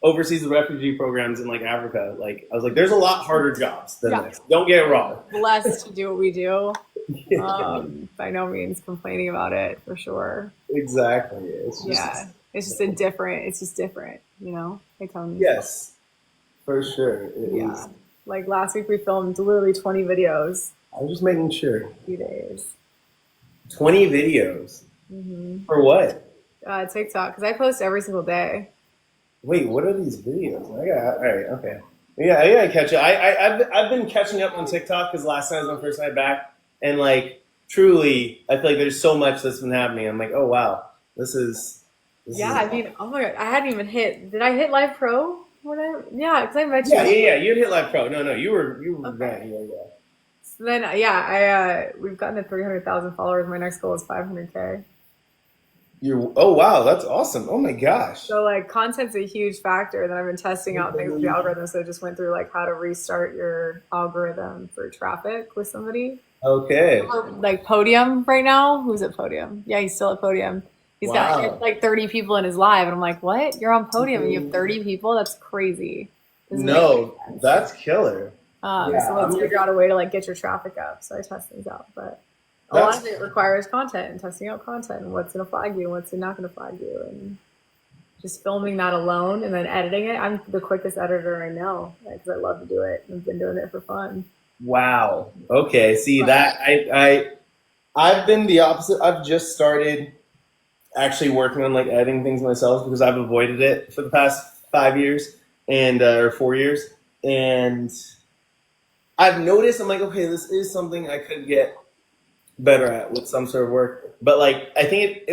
oversees the refugee programs in like Africa. Like, I was like, there's a lot harder jobs than this. Don't get it wrong. Blessed to do what we do. By no means complaining about it, for sure. Exactly. It's just, it's just different, They tell me. Yes, for sure. It is. Like last week we filmed literally 20 videos. I was just making sure. 2 days. 20 videos? For what? TikTok, because I post every single day. Wait, what are these videos? All right, okay. Yeah, I gotta catch up. I've been catching up on TikTok because last night was my first night back, and like truly, I feel like there's so much that's been happening. I'm like, oh wow, this is. I mean, oh my god, I hadn't even hit. Did I hit Live Pro? Yeah, because I met you. Yeah. You hit Live Pro. No, you were okay. Yeah. So then, we've gotten to 300,000 followers. My next goal is 500K. Oh wow, that's awesome. Oh my gosh. So like content's a huge factor. Then I've been testing out things with the algorithm. So I just went through like how to restart your algorithm for traffic with somebody. Okay. Like Podium right now. Who's at Podium? Yeah, he's still at Podium. He's got like 30 people in his live, and I'm like, what? You're on Podium and you have 30 people? That's crazy. No, that's killer. So let's figure out a way to like get your traffic up. So I test things out, but a lot of it requires content and testing out content and what's going to flag you and what's not going to flag you, and just filming that alone and then editing it. I'm the quickest editor I know because I love to do it. I've been doing it for fun. Wow. Okay. See that I've been the opposite. I've just started actually working on like editing things myself because I've avoided it for the past 5 years and or 4 years, and I've noticed I'm like, okay, this is something I could get better at with some sort of work. But like I think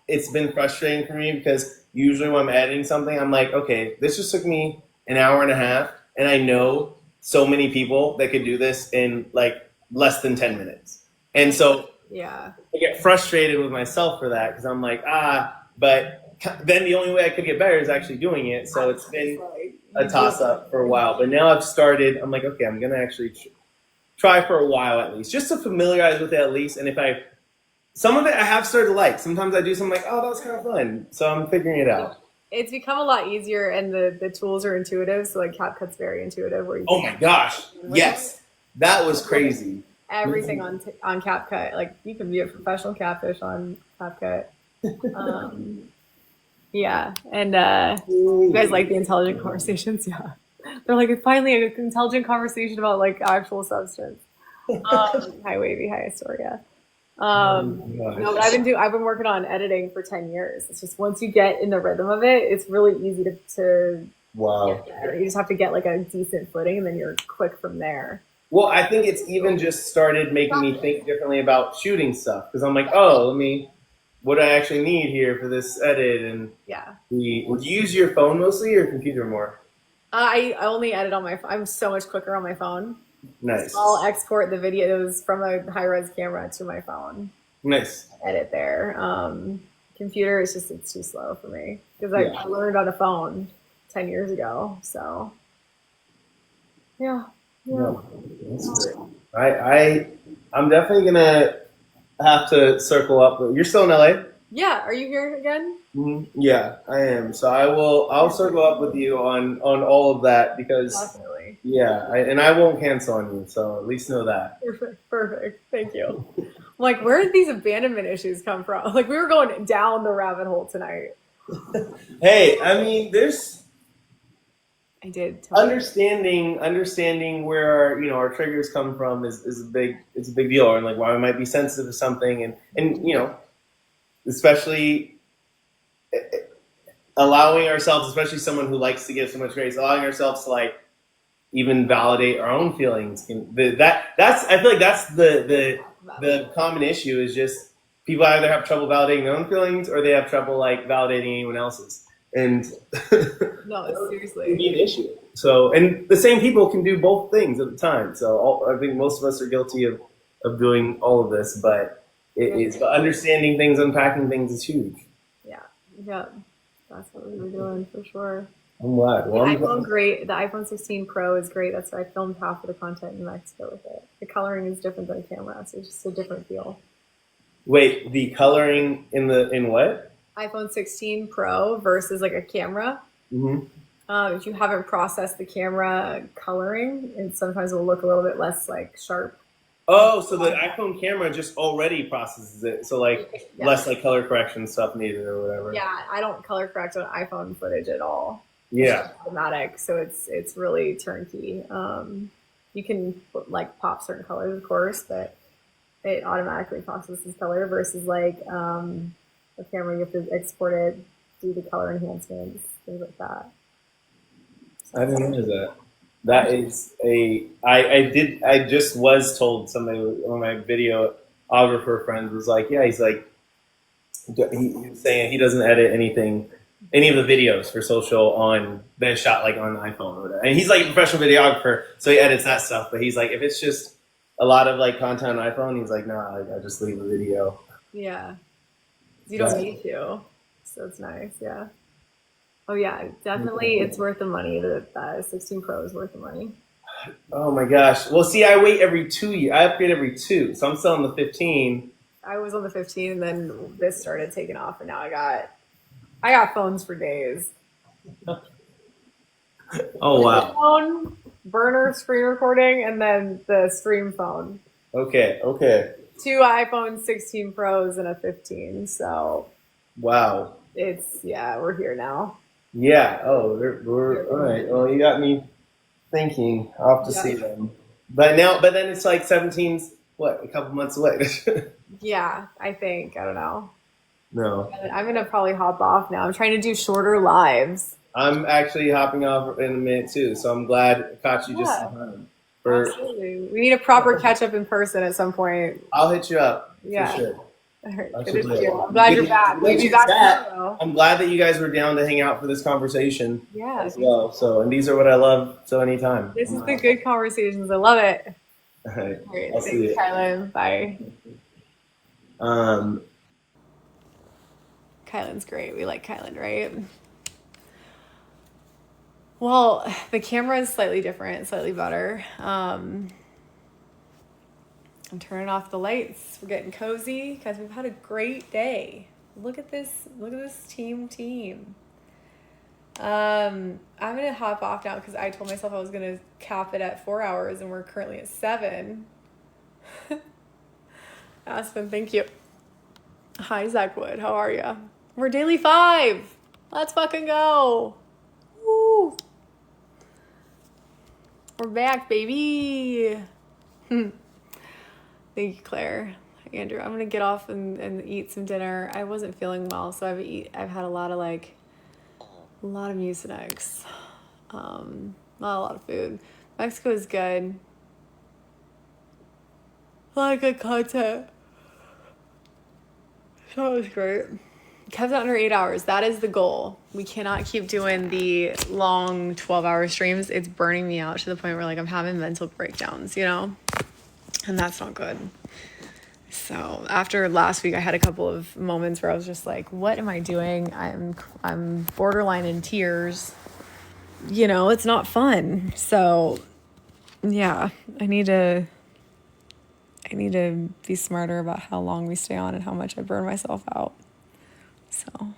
it's been frustrating for me because usually when I'm editing something, I'm like, okay, this just took me an hour and a half, and I know so many people that could do this in like less than 10 minutes. And so yeah, I get frustrated with myself for that because I'm like, but then the only way I could get better is actually doing it. So it's been a toss up for a while. But now I've started, I'm like, okay, I'm going to actually try for a while at least, just to familiarize with it at least. And some of it I have started to like. Sometimes I do something like, oh, that was kind of fun. So I'm figuring it out. It's become a lot easier, and the tools are intuitive. So like CapCut's very intuitive. Where you oh my gosh, yes, that was crazy. Everything on CapCut, like you can be a professional catfish on CapCut. Yeah, and you guys like the intelligent conversations? Yeah, they're like it's finally an intelligent conversation about like actual substance. Hi Wavy, hi Astoria. No, but I've been working on editing for 10 years. It's just once you get in the rhythm of it, it's really easy to wow. You just have to get like a decent footing, and then you're quick from there. Well, I think it's even just started making me think differently about shooting stuff because I'm like, oh, what do I actually need here for this edit? And yeah, would you use your phone mostly or computer more? I only edit on my phone. I'm so much quicker on my phone. Nice. So I'll export the videos from a high-res camera to my phone. Nice. Edit there. Computer is just, it's too slow for me because I learned on a phone 10 years ago. So yeah. No, that's great. I'm definitely gonna have to circle up. You're still in LA? Yeah. Are you here again? Mm-hmm. Yeah, I am. So I'll circle up with you on all of that because definitely. Yeah, and I won't cancel on you. So at least know that. Perfect. Thank you. I'm like, where did these abandonment issues come from? Like we were going down the rabbit hole tonight. Hey, I mean, I did understanding where our triggers come from is a big deal, and like why we might be sensitive to something, and especially allowing ourselves, especially someone who likes to give so much grace, allowing ourselves to like even validate our own feelings. I feel like that's the common issue is just people either have trouble validating their own feelings or they have trouble like validating anyone else's. And no, seriously, it can be an issue. So, and the same people can do both things at the time. So I think most of us are guilty of doing all of this, but but understanding things, unpacking things is huge. Yeah, that's what we were doing for sure. I'm glad. Well, the iPhone, great. The iPhone 16 Pro is great. That's why I filmed half of the content in Mexico with it. The coloring is different than a camera, so it's just a different feel. Wait, the coloring in what? iPhone 16 Pro versus like a camera. Mm-hmm. If you haven't processed the camera coloring, it sometimes will look a little bit less like sharp. Oh, so the iPhone camera just already processes it, so like less like color correction stuff needed or whatever. Yeah, I don't color correct on iPhone footage at all. Yeah, it's automatic, so it's really turnkey. You can like pop certain colors, of course, but it automatically processes color versus like a camera, you have to export it, do the color enhancements, things like that. I didn't know that. That is I just was told, somebody, one of my videographer friends was like, yeah, he's like, he's saying he doesn't edit any of the videos for social that shot like on the iPhone or whatever. And he's like a professional videographer, so he edits that stuff. But he's like, if it's just a lot of like content on iPhone, he's like, no, I just leave the video. Yeah. You don't Yeah. need to. So it's nice, yeah. Oh yeah, definitely it's worth the money. The 16 Pro is worth the money. Oh my gosh. Well, see, I wait every 2 years. I upgrade every 2. So I'm still on the 15. I was on the 15 and then this started taking off and now I got phones for days. Oh, wow. Phone, burner screen recording, and then the stream phone. Okay. 2 iPhone 16 Pros and a 15. So Wow. we're here now. Yeah. Oh, we're all right. Well, you got me thinking. I'll have to see them. But then it's like 17's what, a couple months away. Yeah, I think. I don't know. No. I'm gonna probably hop off now. I'm trying to do shorter lives. I'm actually hopping off in a minute too, so I'm glad I caught you just in time. Absolutely. We need a proper catch up in person at some point. I'll hit you up. Yeah. For sure. All right. I Good should to do see it. you. I'm glad you're back. We'll be back tomorrow. I'm glad that you guys were down to hang out for this conversation Yeah. as well. So, and these are what I love. So anytime. This is the good conversations. I love it. All right. All right. I'll see Thanks, you. Kylan. Bye. Kylan's great. We like Kylan, right? Well, the camera is slightly different, slightly better. I'm turning off the lights. We're getting cozy because we've had a great day. Look at this. Look at this team. I'm gonna hop off now because I told myself I was gonna cap it at 4 hours, and we're currently at 7. Aspen, thank you. Hi, Zach Wood. How are you? We're daily 5. Let's fucking go. Woo. We're back, baby. Thank you, Claire. Andrew, I'm gonna get off and eat some dinner. I wasn't feeling well, so I've had a lot of Mucinex. Not a lot of food. Mexico is good. A lot of good content. That was great. Kept it under 8 hours. That is the goal. We cannot keep doing the long 12-hour streams. It's burning me out to the point where I'm having mental breakdowns, and that's not good. So after last week, I had a couple of moments where I was just like, what am I doing? I'm borderline in tears. It's not fun. So yeah, I need to be smarter about how long we stay on and how much I burn myself out. So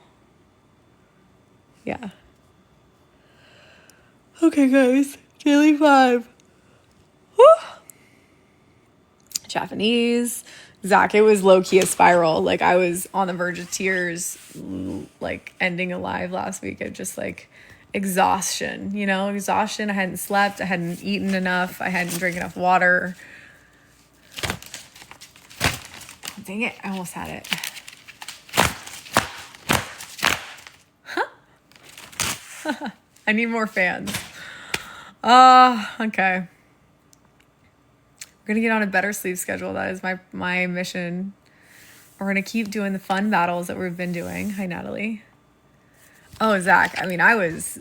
yeah. Okay, guys. Daily 5. Woo! Japanese. Zach, it was low-key a spiral. I was on the verge of tears, ending a live last week of just, exhaustion, exhaustion. I hadn't slept. I hadn't eaten enough. I hadn't drank enough water. Dang it. I almost had it. Huh? I need more fans. Okay. We're going to get on a better sleep schedule. That is my mission. We're going to keep doing the fun battles that we've been doing. Hi, Natalie. Oh, Zach. I mean, I was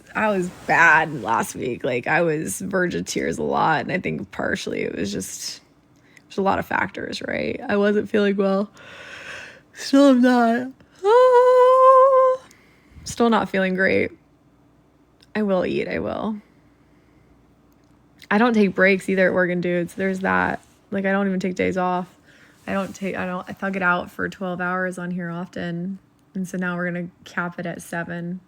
bad last week. I was verge of tears a lot. And I think partially it was just, there's a lot of factors, right? I wasn't feeling well. Still am not. Still not feeling great. I will eat. I will. I don't take breaks either at working dudes. There's that. I don't even take days off. I thug it out for 12 hours on here often. And so now we're going to cap it at 7.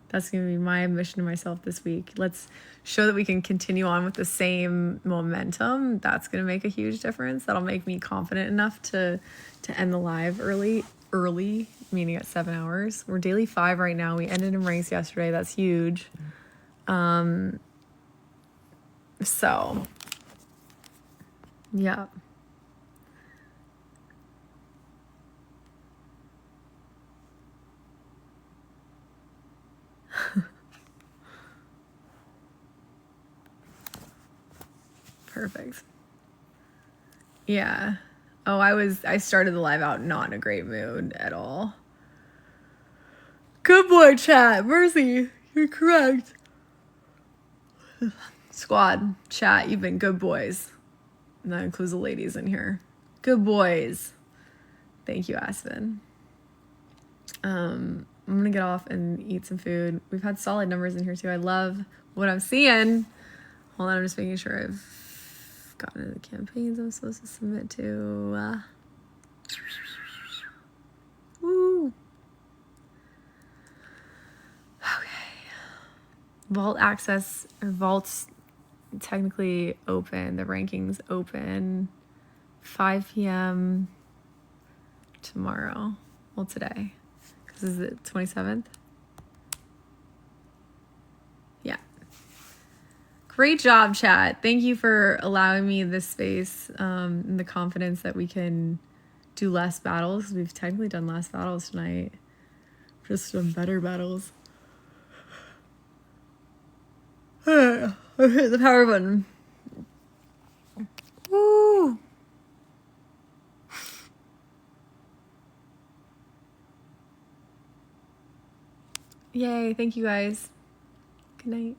That's going to be my mission to myself this week. Let's show that we can continue on with the same momentum. That's going to make a huge difference. That'll make me confident enough to end the live early, meaning at 7 hours. We're daily 5 right now. We ended in ranks yesterday. That's huge. So, yeah. Perfect. Yeah. Oh, I started the live out not in a great mood at all. Good boy, chat. Mercy, you're correct. Squad, chat, you've been good boys. And that includes the ladies in here. Good boys. Thank you, Aspen. I'm gonna get off and eat some food. We've had solid numbers in here too. I love what I'm seeing. Hold on, I'm just making sure I've gotten the campaigns I'm supposed to submit to. Woo. Okay. Vault access, or Vault's technically open. The rankings open 5 p.m. tomorrow. Well, today. This is the 27th. Yeah. Great job, chat. Thank you for allowing me this space and the confidence that we can do less battles. We've technically done less battles tonight. Just some better battles. I hit the power button. Woo! Yay, thank you guys. Good night.